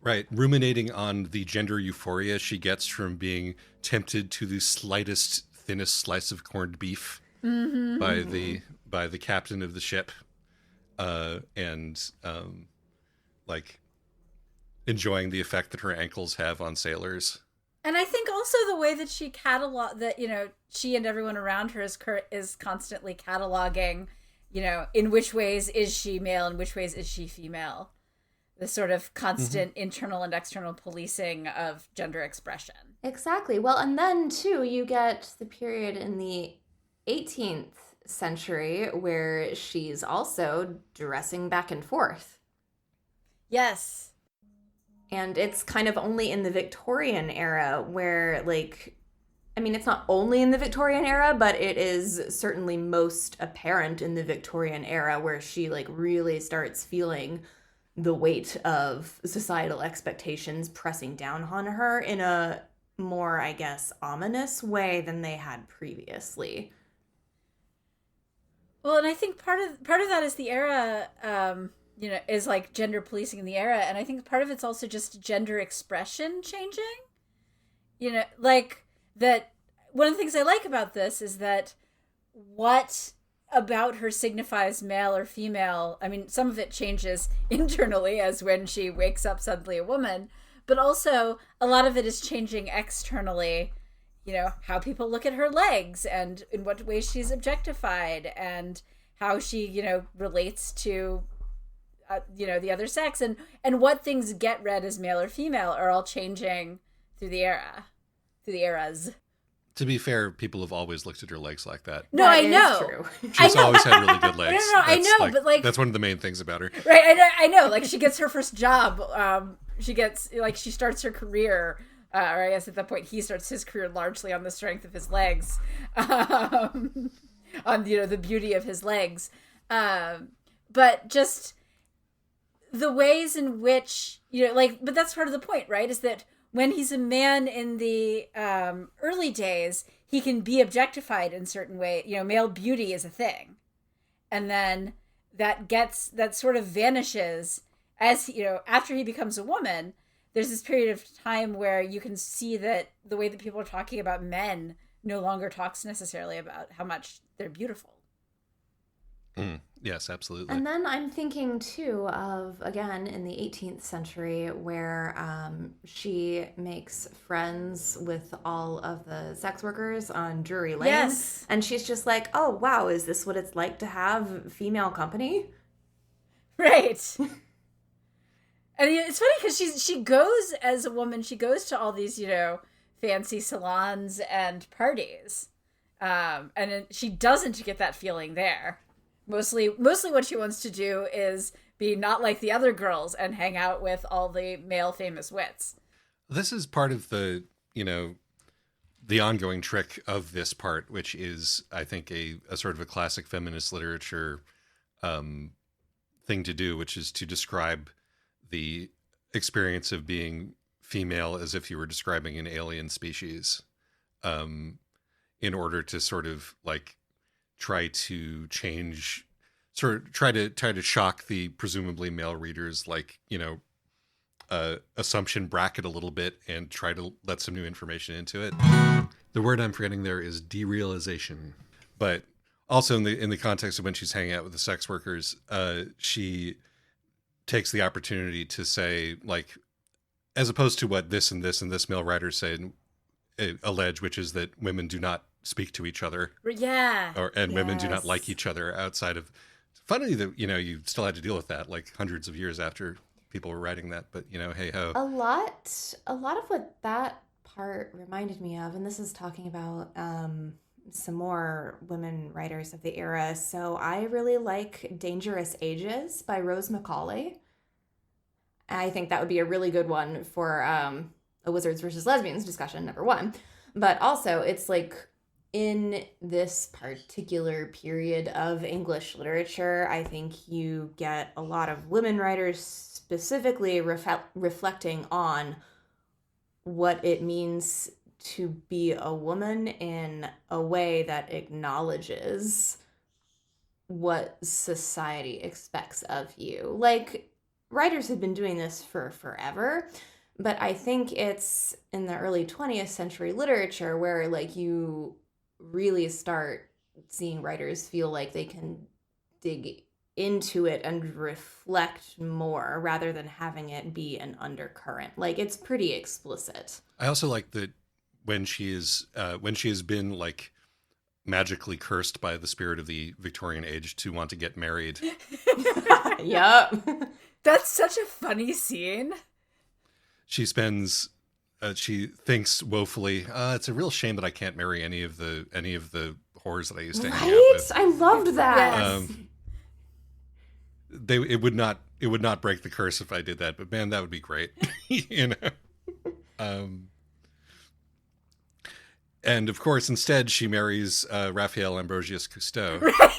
Right. Ruminating on the gender euphoria she gets from being tempted to the slightest, thinnest slice of corned beef by the captain of the ship, and enjoying the effect that her ankles have on sailors. And I think also the way that she she and everyone around her is constantly cataloging, in which ways is she male and which ways is she female. The sort of constant internal and external policing of gender expression. Exactly. Well, and then, too, you get the period in the 18th century where she's also dressing back and forth. Yes. And it's kind of only in the Victorian era where, it's not only in the Victorian era, but it is certainly most apparent in the Victorian era where she, really starts feeling the weight of societal expectations pressing down on her in a more, I guess, ominous way than they had previously. Well, and I think part of that is the era, is like gender policing in the era, and I think part of it's also just gender expression changing. That one of the things I like about this is that what about her signifies male or female. I mean, some of it changes internally, as when she wakes up suddenly a woman, but also a lot of it is changing externally, how people look at her legs and in what ways she's objectified and how she, relates to, the other sex, and what things get read as male or female are all changing through the eras. To be fair, people have always looked at her legs like that. No, I know. True. She's always had really good legs. No, I know, but that's one of the main things about her. Right, I know. She gets her first job. She starts her career, or I guess at that point he starts his career largely on the strength of his legs, on the beauty of his legs. but just the ways in which, but that's part of the point, right? Is that when he's a man in the early days, he can be objectified in certain ways. Male beauty is a thing. And then that sort of vanishes as, after he becomes a woman. There's this period of time where you can see that the way that people are talking about men no longer talks necessarily about how much they're beautiful. Yes, absolutely. And then I'm thinking too of, again, in the 18th century where she makes friends with all of the sex workers on Drury Lane. Yes. And she's just like, oh, wow, is this what it's like to have female company? Right. And it's funny because she goes as a woman, she goes to all these, fancy salons and parties. And she doesn't get that feeling there. Mostly what she wants to do is be not like the other girls and hang out with all the male famous wits. This is part of the ongoing trick of this part, which is, I think, a sort of a classic feminist literature thing to do, which is to describe the experience of being female as if you were describing an alien species, in order to sort of like try to shock the presumably male readers, like, assumption bracket a little bit and try to let some new information into it. The word I'm forgetting there is derealization. But also in the context of when she's hanging out with the sex workers, she takes the opportunity to say, like, as opposed to what this and this male writers say and allege, which is that women do not speak to each other. Yeah. Women do not like each other outside of. Funny that, you still had to deal with that like hundreds of years after people were writing that, but hey ho. A lot of what that part reminded me of, and this is talking about some more women writers of the era. So I really like Dangerous Ages by Rose Macaulay. I think that would be a really good one for a wizards versus lesbians discussion, number one. But also, it's like in this particular period of English literature, I think you get a lot of women writers specifically reflecting on what it means to be a woman in a way that acknowledges what society expects of you. Like, writers have been doing this for forever, but I think it's in the early 20th century literature where, like, you really start seeing writers feel like they can dig into it and reflect more rather than having it be an undercurrent. Like, it's pretty explicit. I also like that when she has been like magically cursed by the spirit of the Victorian age to want to get married. Yup. That's such a funny scene. She spends she thinks woefully, it's a real shame that I can't marry any of the whores that I used to hang out with. I loved that. Yes. It would not break the curse if I did that, but man, that would be great. And of course, instead, she marries Raphael Ambrosius Cousteau, Right.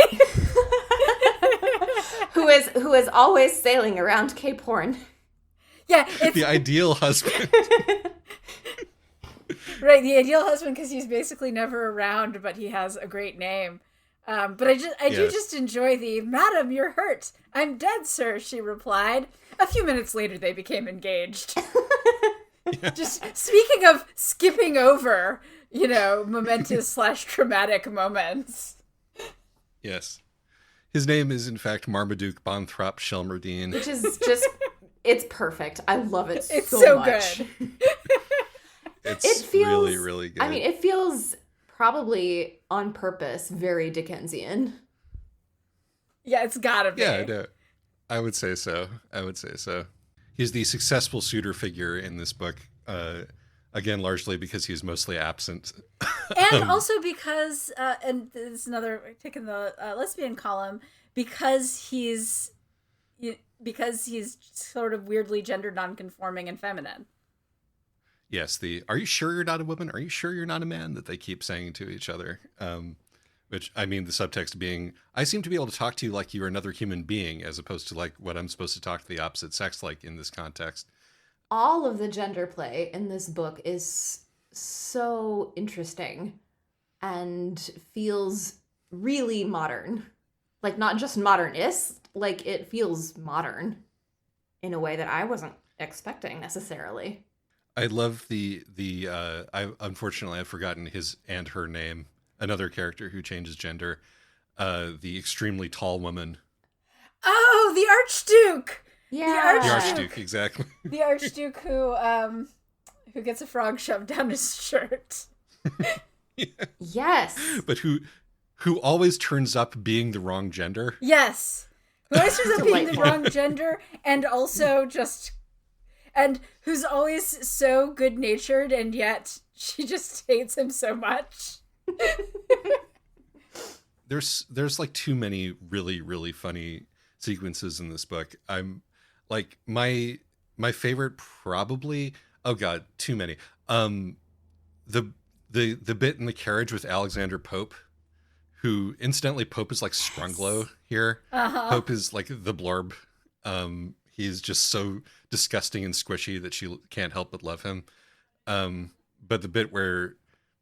who is always sailing around Cape Horn. Yeah, it's the ideal husband. Right, the ideal husband, because he's basically never around, but he has a great name. But I do just enjoy the, "Madam, you're hurt. I'm dead, sir," she replied. A few minutes later, they became engaged. Yeah. Just speaking of skipping over, momentous / traumatic moments. Yes. His name is, in fact, Marmaduke Bonthrop Shelmerdine. Which is just, it's perfect. I love it It's so much. Good. It feels really, really good. I mean, it feels probably on purpose very Dickensian. Yeah, it's gotta be. Yeah, no, I would say so. He's the successful suitor figure in this book, again, largely because he's mostly absent. And also because, and this is another take in the lesbian column, because he's sort of weirdly gender nonconforming and feminine. Yes, "Are you sure you're not a woman? Are you sure you're not a man?" that they keep saying to each other, which, I mean, the subtext being, I seem to be able to talk to you like you're another human being, as opposed to like what I'm supposed to talk to the opposite sex like in this context. All of the gender play in this book is so interesting and feels really modern. Like, not just modernist, like it feels modern in a way that I wasn't expecting necessarily. I love unfortunately I've forgotten his and her name. Another character who changes gender, the extremely tall woman. Oh, the Archduke. Yeah, the Archduke, exactly. The Archduke who gets a frog shoved down his shirt. Yeah. Yes, but who always turns up being the wrong gender. Yes, who always turns up being the wrong gender, and also and who's always so good-natured, and yet she just hates him so much. There's like too many really, really funny sequences in this book. I'm like my favorite probably, oh god, too many. The bit in the carriage with Alexander Pope, who incidentally Pope is like Sprunglow here. Uh-huh. Pope is like the Blorb. He's just so disgusting and squishy that she can't help but love him. But the bit where,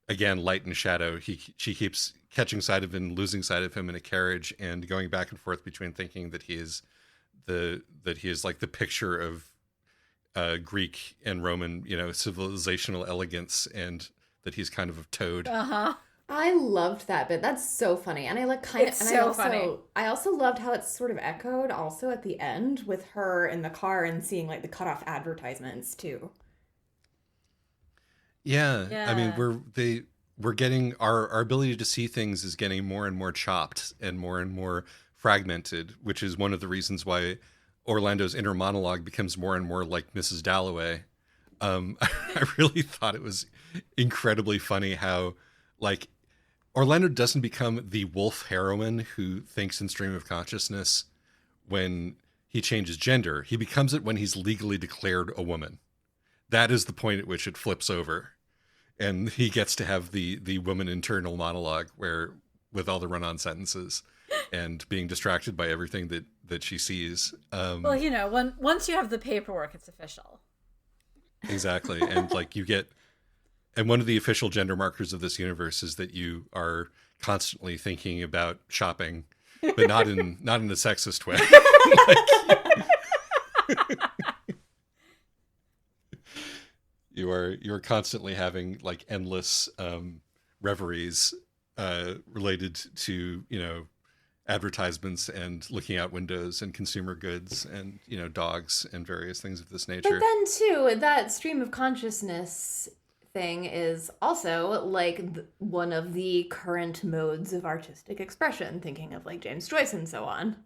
again, light and shadow, she keeps catching sight of him and losing sight of him in a carriage and going back and forth between thinking that he is like the picture of Greek and Roman, civilizational elegance, and that he's kind of a toad. Uh-huh. I loved that bit. That's so funny. And I like kind of, It's and so funny. I also loved how it's sort of echoed also at the end with her in the car and seeing like the cutoff advertisements too. Yeah. Yeah. I mean, we're getting our ability to see things is getting more and more chopped and more fragmented, which is one of the reasons why Orlando's inner monologue becomes more and more like Mrs. Dalloway. I really thought it was incredibly funny how, like, Orlando doesn't become the Woolf heroine who thinks in stream of consciousness when he changes gender. He becomes it when he's legally declared a woman. That is the point at which it flips over. And he gets to have the woman internal monologue where, with all the run-on sentences and being distracted by everything that she sees. Well, once you have the paperwork, it's official. Exactly. And like and one of the official gender markers of this universe is that you are constantly thinking about shopping, but not in a sexist way. You're constantly having like endless reveries related to advertisements and looking out windows and consumer goods and dogs and various things of this nature. But then too, that stream of consciousness thing is also like one of the current modes of artistic expression, thinking of like James Joyce and so on.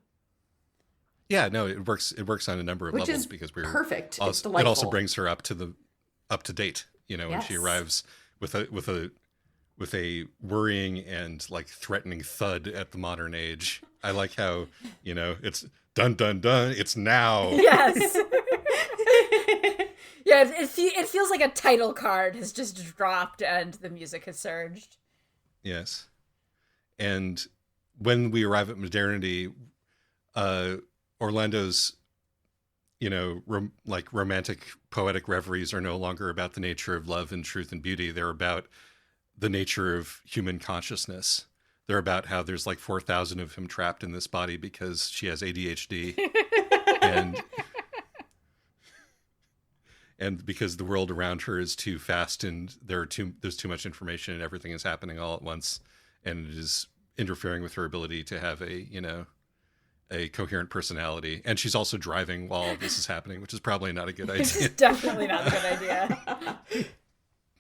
Yeah, no, it works on a number of Which levels is because we're perfect. Also, it's delightful. it also brings her up to date, when she arrives with a worrying and like threatening thud at the modern age. I like how, it's dun dun dun, it's now. Yes. Yeah, it feels like a title card has just dropped and the music has surged. Yes. And when we arrive at modernity, Orlando's, romantic poetic reveries are no longer about the nature of love and truth and beauty. They're about the nature of human consciousness. They're about how there's like 4,000 of him trapped in this body because she has ADHD. and because the world around her is too fast and there's too much information and everything is happening all at once, and it is interfering with her ability to have a coherent personality. And she's also driving while this is happening, which is probably not a good idea. It's definitely not a good idea.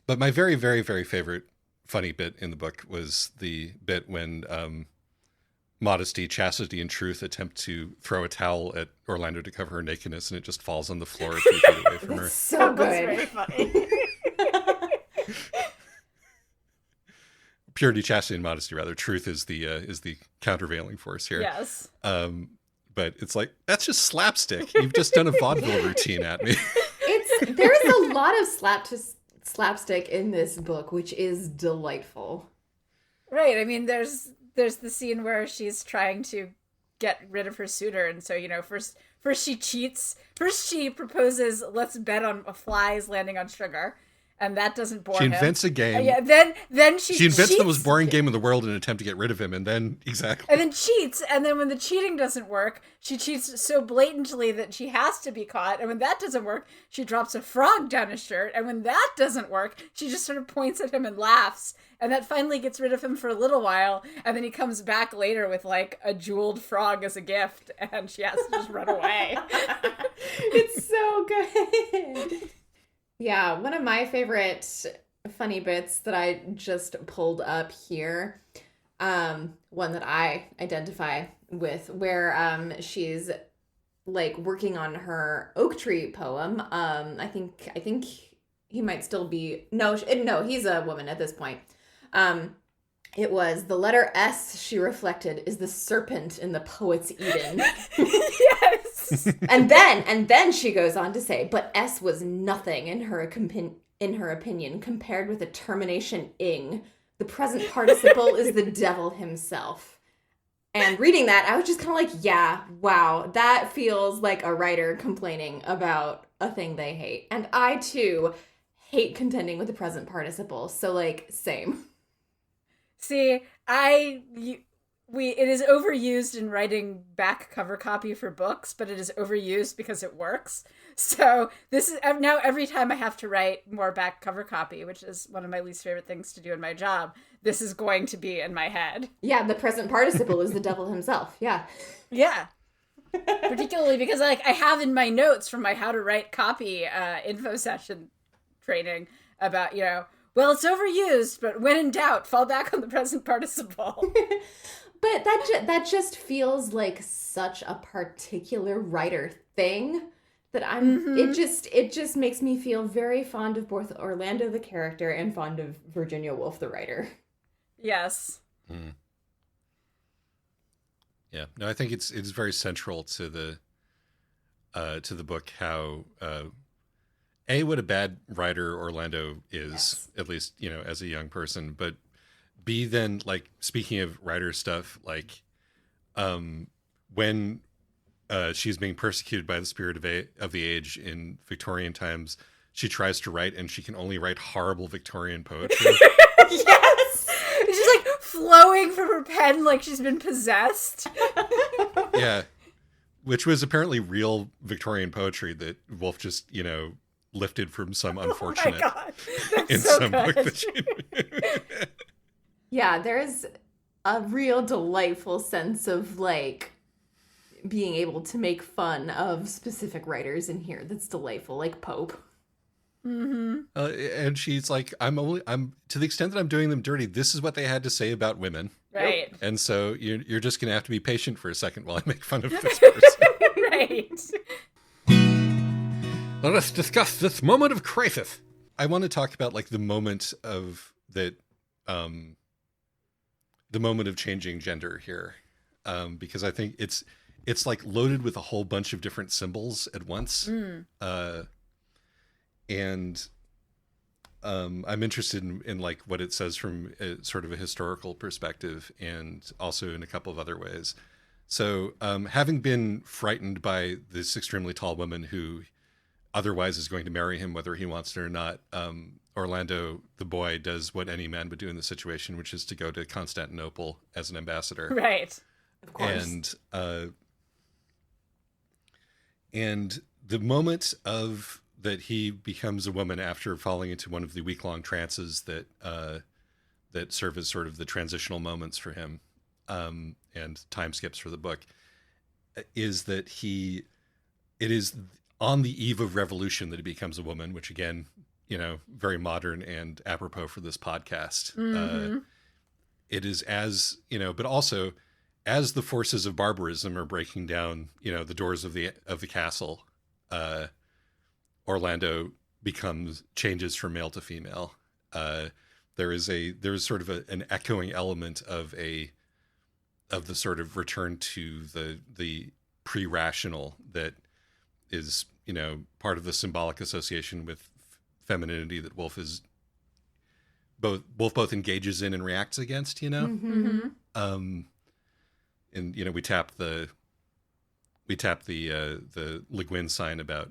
But my very, very, very favorite funny bit in the book was the bit when Modesty, Chastity, and Truth attempt to throw a towel at Orlando to cover her nakedness, and it just falls on the floor 3 feet away from her. So good. Very funny. Purity, chastity, and modesty, rather. Truth is the countervailing force here. Yes. But it's like, that's just slapstick. You've just done a vaudeville routine at me. There is a lot of slapstick in this book, which is delightful. Right. I mean, there's there's the scene where she's trying to get rid of her suitor, and so, you know, first she cheats. First she proposes, let's bet on flies landing on sugar, and that doesn't bore him. She invents a game. Yeah, then she invents cheats. the most boring game in the world in an attempt to get rid of him, and then and then cheats, and then when the cheating doesn't work, she cheats so blatantly that she has to be caught, and when that doesn't work, she drops a frog down his shirt, and when that doesn't work, she just sort of points at him and laughs, and that finally gets rid of him for a little while, and then he comes back later with like a jeweled frog as a gift, and she has to just run away. It's so good. Yeah, one of my favorite funny bits that I just pulled up here, one that I identify with, where she's like working on her oak tree poem. I think he might still be no, he's a woman at this point. It was the letter S, she reflected, is the serpent in the poet's Eden. Yes. And then she goes on to say, but S was nothing in her opinion compared with the termination ing. The present participle is the devil himself. And reading that, I was just kind of like, yeah, wow, that feels like a writer complaining about a thing they hate. And I too hate contending with the present participle. So like, same. See, it is overused in writing back cover copy for books, but it is overused because it works. So this is now every time I have to write more back cover copy, which is one of my least favorite things to do in my job, this is going to be in my head. Yeah, the present participle is the devil himself. Yeah. Yeah. Particularly because like I have in my notes from my how to write copy info session training about, you know, well, it's overused, but when in doubt, fall back on the present participle. But that just feels like such a particular writer thing that it just makes me feel very fond of both Orlando the character and fond of Virginia Woolf the writer. Yes. Mm. Yeah. No, I think it's very central to the book how what a bad writer Orlando is, yes. At least, you know, as a young person, but B, then, like, speaking of writer stuff, like, when she's being persecuted by the spirit of the age in Victorian times, she tries to write, and she can only write horrible Victorian poetry. Yes! She's, like, flowing from her pen like she's been possessed. Yeah. Which was apparently real Victorian poetry that Woolf just, you know, lifted from some unfortunate in so some good. Book that she Yeah, there's a real delightful sense of like being able to make fun of specific writers in here. That's delightful, like Pope. Mm-hmm. And she's like, I'm to the extent that I'm doing them dirty, this is what they had to say about women. Right. And so you're just going to have to be patient for a second while I make fun of this person. Right. Let us discuss this moment of crisis. I want to talk about like the moment of that, the moment of changing gender here, because I think it's like loaded with a whole bunch of different symbols at once. And I'm interested in like what it says from a, sort of a historical perspective, and also in a couple of other ways. So having been frightened by this extremely tall woman who otherwise is going to marry him whether he wants it or not, Orlando, the boy, does what any man would do in this situation, which is to go to Constantinople as an ambassador. Right. Of course. And the moment of that he becomes a woman after falling into one of the week-long trances that that serve as sort of the transitional moments for him, and time skips for the book, is that it is on the eve of revolution that he becomes a woman, which again, you know, very modern and apropos for this podcast. Mm-hmm. It is as, you know, but also as the forces of barbarism are breaking down, you know, the doors of the castle, Orlando changes from male to female. There is sort of an echoing element of the sort of return to the pre-rational that is, you know, part of the symbolic association with femininity that Woolf both engages in and reacts against, you know? Mm-hmm. And we tap the Le Guin sign about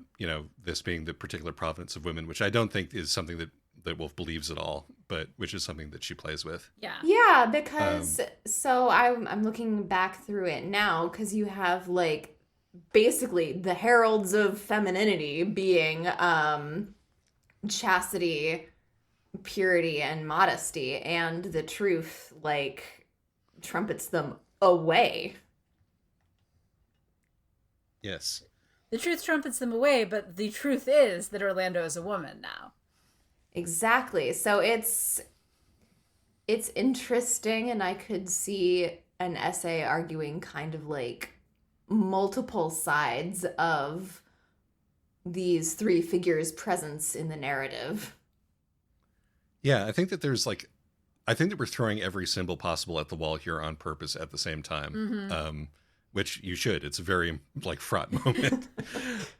this being the particular provenance of women, which I don't think is something that Woolf believes at all, but which is something that she plays with. Yeah, because so I'm looking back through it now, because you have like basically the heralds of femininity being chastity, purity, and modesty, and the truth like trumpets them away. Yes. The truth trumpets them away, but the truth is that Orlando is a woman now. Exactly. So it's interesting, and I could see an essay arguing kind of like multiple sides of these three figures' presence in the narrative. Yeah, I think that we're throwing every symbol possible at the wall here on purpose at the same time. Mm-hmm. Which you should. It's a very fraught moment.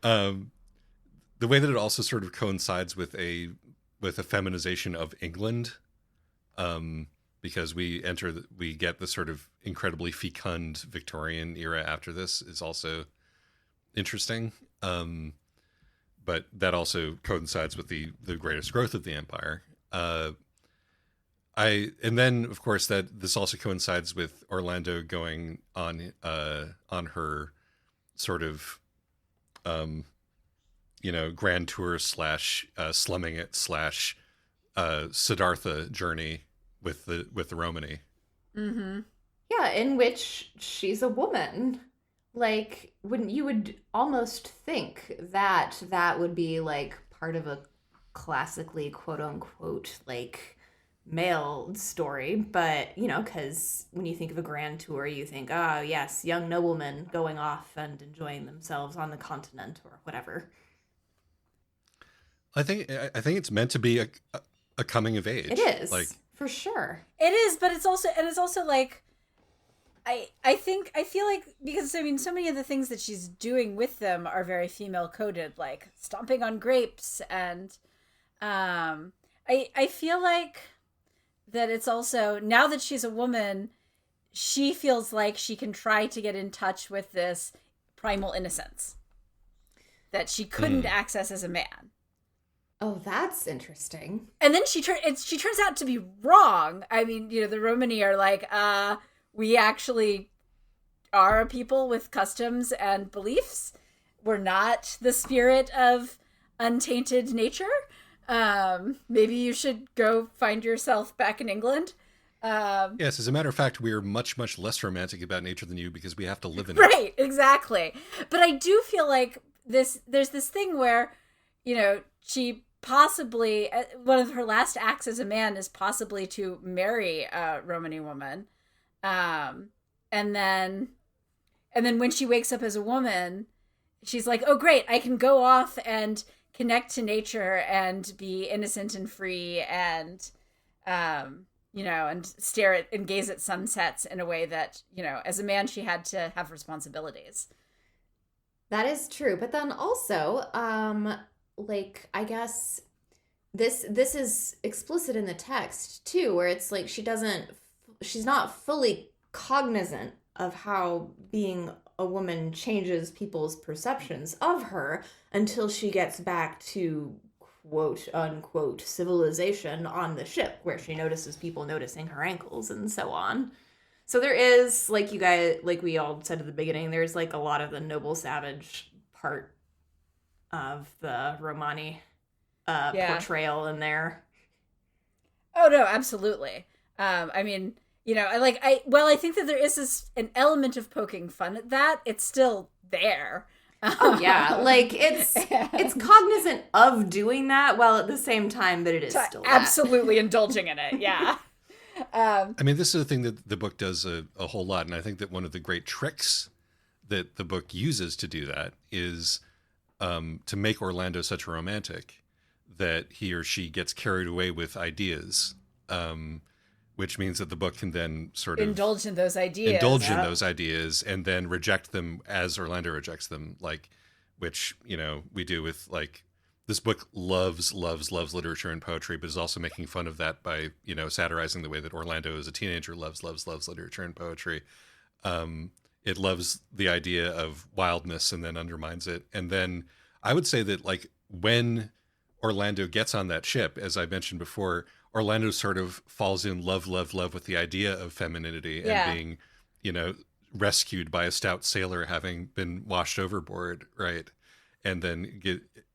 The way that it also sort of coincides with a feminization of England, because we get the sort of incredibly fecund Victorian era after this is also interesting. But that also coincides with the greatest growth of the empire. And then of course that this also coincides with Orlando going on her sort of grand tour / slumming it / Siddhartha journey with the Romany. Mm-hmm. Yeah, in which she's a woman. Like, you would almost think that would be like part of a classically quote unquote like male story, but because when you think of a grand tour, you think, oh yes, young noblemen going off and enjoying themselves on the continent or whatever. I think it's meant to be a coming of age. It is, like, for sure. It is, but it's also like I feel like, because so many of the things that she's doing with them are very female coded, like stomping on grapes, and I feel like that it's also, now that she's a woman, she feels like she can try to get in touch with this primal innocence that she couldn't access as a man. Oh, that's interesting. And then she turns out to be wrong. I mean, the Romani are like, we actually are a people with customs and beliefs. We're not the spirit of untainted nature. Maybe you should go find yourself back in England. Yes, as a matter of fact, we're much, much less romantic about nature than you because we have to live in it. Right, exactly. But I do feel like there's this thing where, she possibly, one of her last acts as a man is possibly to marry a Romani woman. And then when she wakes up as a woman, she's like, oh great, I can go off and connect to nature and be innocent and free and, and stare at and gaze at sunsets in a way that, as a man, she had to have responsibilities. That is true. But then also, I guess this is explicit in the text too, where it's like she's not fully cognizant of how being a woman changes people's perceptions of her until she gets back to quote unquote civilization on the ship, where she notices people noticing her ankles and so on. So there is, like we all said at the beginning, there's like a lot of the noble savage part of the Romani portrayal in there. Oh no, absolutely. I mean, I think that there is an element of poking fun at that. It's still there. Oh yeah, like it's cognizant of doing that, while at the same time that it is still absolutely indulging in it. Yeah. I mean, this is the thing that the book does a whole lot, and I think that one of the great tricks that the book uses to do that is to make Orlando such a romantic that he or she gets carried away with ideas. Which means that the book can then sort of indulge in those ideas and then reject them as Orlando rejects them, which we do with this book loves literature and poetry, but is also making fun of that by, satirizing the way that Orlando as a teenager loves literature and poetry. It loves the idea of wildness and then undermines it. And then I would say that, like, when Orlando gets on that ship, as I mentioned before, Orlando sort of falls in love with the idea of femininity and being, rescued by a stout sailor having been washed overboard, right? And then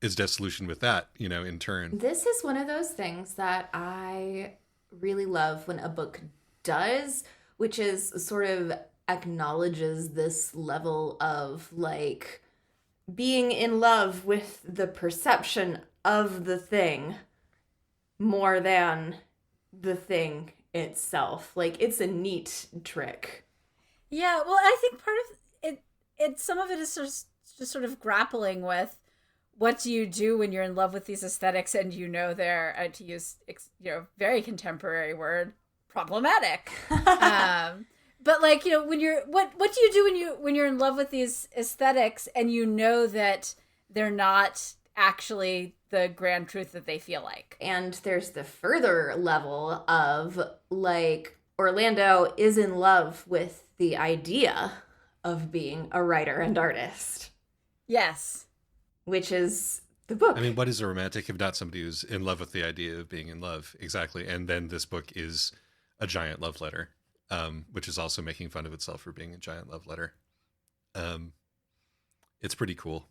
is disillusioned with that, in turn. This is one of those things that I really love when a book does, which is sort of acknowledges this level of, like, being in love with the perception of the thing more than the thing itself. Like, it's a neat trick. Yeah, well, I think part of it some of it is just sort of grappling with what do you do when you're in love with these aesthetics and they're, to use very contemporary word, problematic. But, like, when you're what do you do when you're in love with these aesthetics and that they're not actually the grand truth that they feel like? And there's the further level of, like, Orlando is in love with the idea of being a writer and artist. Yes. Which is the book. I mean, what is a romantic if not somebody who's in love with the idea of being in love? Exactly. And then this book is a giant love letter. Which is also making fun of itself for being a giant love letter. It's pretty cool.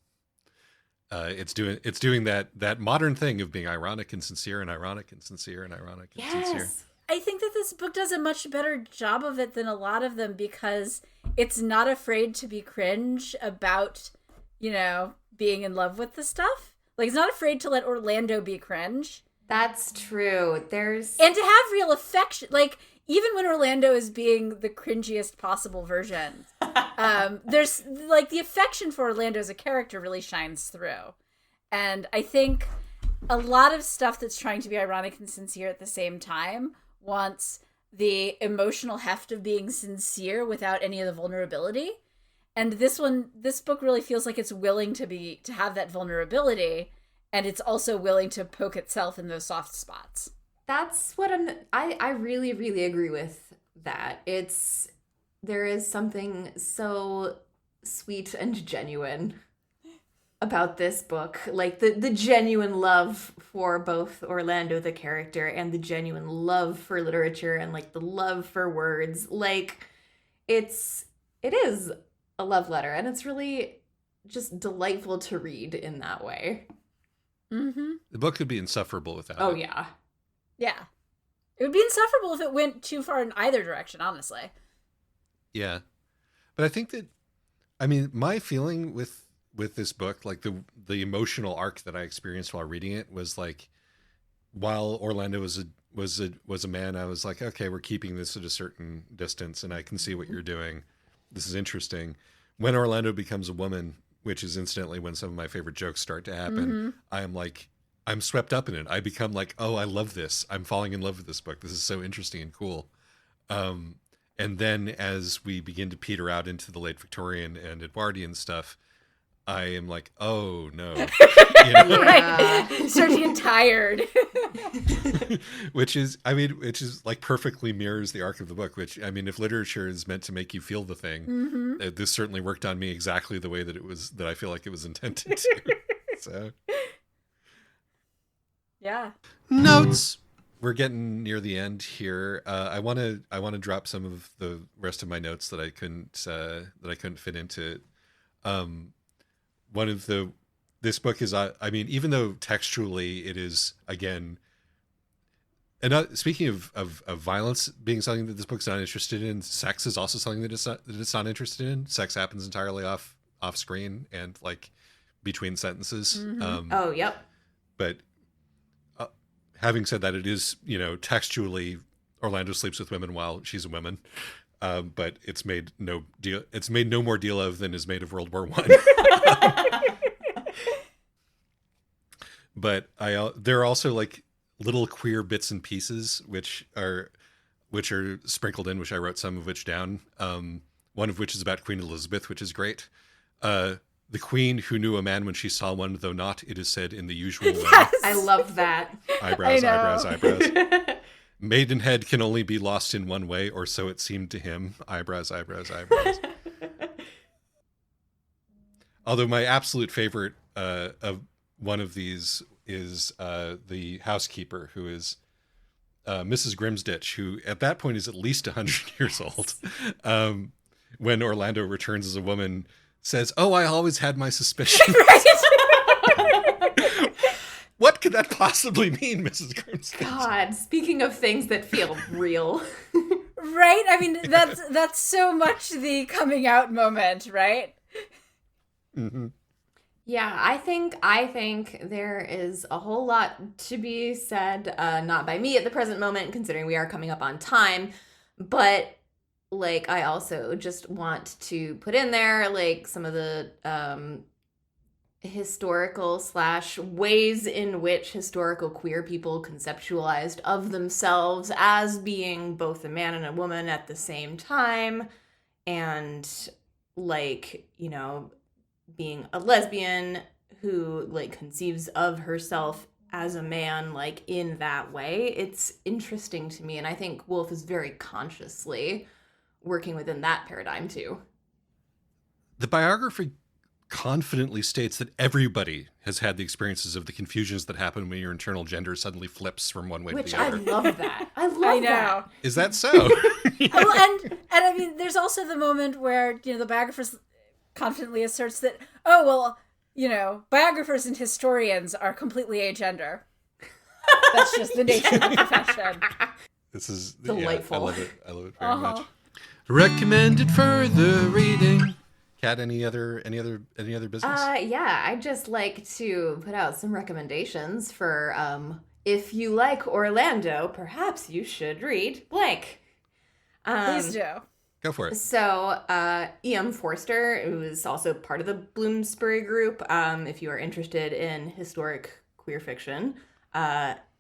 It's doing that modern thing of being ironic and sincere and ironic and sincere and ironic and sincere. I think that this book does a much better job of it than a lot of them because it's not afraid to be cringe about, being in love with the stuff. Like, it's not afraid to let Orlando be cringe. That's true. And to have real affection, like, even when Orlando is being the cringiest possible version, there's, like, the affection for Orlando as a character really shines through. And I think a lot of stuff that's trying to be ironic and sincere at the same time wants the emotional heft of being sincere without any of the vulnerability. And this book really feels like it's willing to have that vulnerability, and it's also willing to poke itself in those soft spots. That's what I really, really agree with that. There is something so sweet and genuine about this book. Like, the genuine love for both Orlando, the character, and the genuine love for literature and, like, the love for words. Like, it is a love letter, and it's really just delightful to read in that way. Mm-hmm. The book could be insufferable without it. Oh, yeah. Yeah. It would be insufferable if it went too far in either direction, honestly. Yeah. But I think that, I mean, my feeling with this book, like the emotional arc that I experienced while reading it was, like, while Orlando was a man, I was like, okay, we're keeping this at a certain distance and I can see what you're doing. This is interesting. When Orlando becomes a woman, which is incidentally when some of my favorite jokes start to happen, I am like, I'm swept up in it. I become like, oh, I love this. I'm falling in love with this book. This is so interesting and cool. And then as we begin to peter out into the late Victorian and Edwardian stuff, I am like, oh no. Right. Start to get tired. which is like perfectly mirrors the arc of the book, which, I mean, if literature is meant to make you feel the thing, this certainly worked on me exactly the way that I feel like it was intended to. So. Yeah. Notes. We're getting near the end here. I want to drop some of the rest of my notes that I couldn't fit into. This book is, I mean, even though textually it is, again, and speaking of violence being something that this book's not interested in, sex is also something that it's not interested in. Sex happens entirely off screen and, like, between sentences. Oh, yep. But having said that, it is, textually Orlando sleeps with women while she's a woman. But it's made no more deal of than is made of World War I. But there are also, like, little queer bits and pieces which are sprinkled in, which I wrote some of which down. One of which is about Queen Elizabeth, which is great. The queen who knew a man when she saw one, though not, it is said, in the usual way. Yes! I love that. Eyebrows, eyebrows, eyebrows. Maidenhead can only be lost in one way, or so it seemed to him. Eyebrows, eyebrows, eyebrows. Although my absolute favorite of one of these is the housekeeper, who is Mrs. Grimsditch, who at that point is at least 100 years old. When Orlando returns as a woman, says, "Oh, I always had my suspicions." What could that possibly mean, Mrs. Grimsditch? God, speaking of things that feel real. Right? I mean, that's so much the coming out moment, right? Mm-hmm. Yeah, I think there is a whole lot to be said, not by me at the present moment, considering we are coming up on time, but like I also just want to put in there like some of the historical / ways in which historical queer people conceptualized of themselves as being both a man and a woman at the same time, and like, you know, being a lesbian who like conceives of herself as a man like in that way. It's interesting to me, and I think Woolf is very consciously working within that paradigm too. The biography confidently states that everybody has had the experiences of the confusions that happen when your internal gender suddenly flips from one way to the other. Which I love that. I love that. Is that so? Well, and I mean, there's also the moment where, you know, the biographer confidently asserts that, oh, well, you know, biographers and historians are completely agender. That's just the nature of the profession. This is delightful. Yeah, I love it. I love it very much. Recommended further reading. Kat, any other business? Yeah, I'd just like to put out some recommendations for if you like Orlando, perhaps you should read blank. Please do. Go for it. So, E.M. Forster, who is also part of the Bloomsbury Group, if you are interested in historic queer fiction,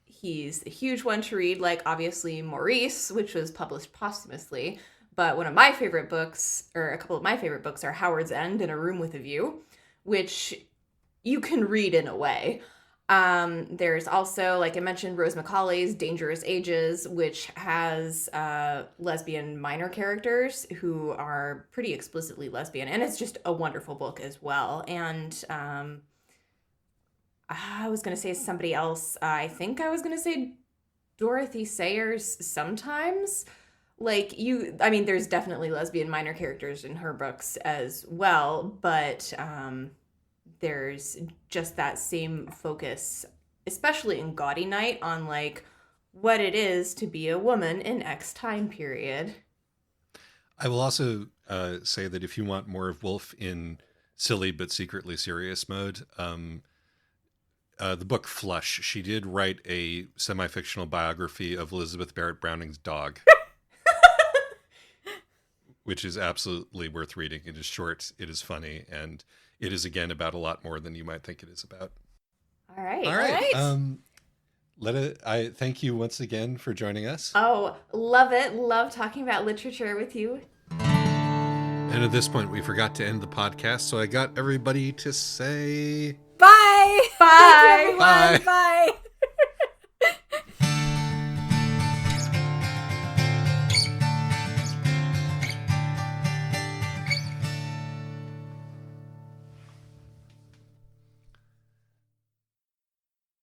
he's a huge one to read, like obviously Maurice, which was published posthumously. But one of my favorite books, or a couple of my favorite books, are Howard's End and A Room with a View, which you can read in a way. There's also, like I mentioned, Rose Macaulay's Dangerous Ages, which has lesbian minor characters who are pretty explicitly lesbian. And it's just a wonderful book as well. And I was going to say somebody else. I think I was going to say Dorothy Sayers sometimes. Like, there's definitely lesbian minor characters in her books as well, but there's just that same focus, especially in Gaudy Night, on, like, what it is to be a woman in X time period. I will also say that if you want more of Woolf in silly but secretly serious mode, the book Flush, she did write a semi-fictional biography of Elizabeth Barrett Browning's dog. Which is absolutely worth reading. It is short, it is funny, and it is, again, about a lot more than you might think it is about. All right. I thank you once again for joining us. Oh, love it. Love talking about literature with you. And at this point, we forgot to end the podcast, so I got everybody to say... Bye! Bye! Thank you, everyone. Bye!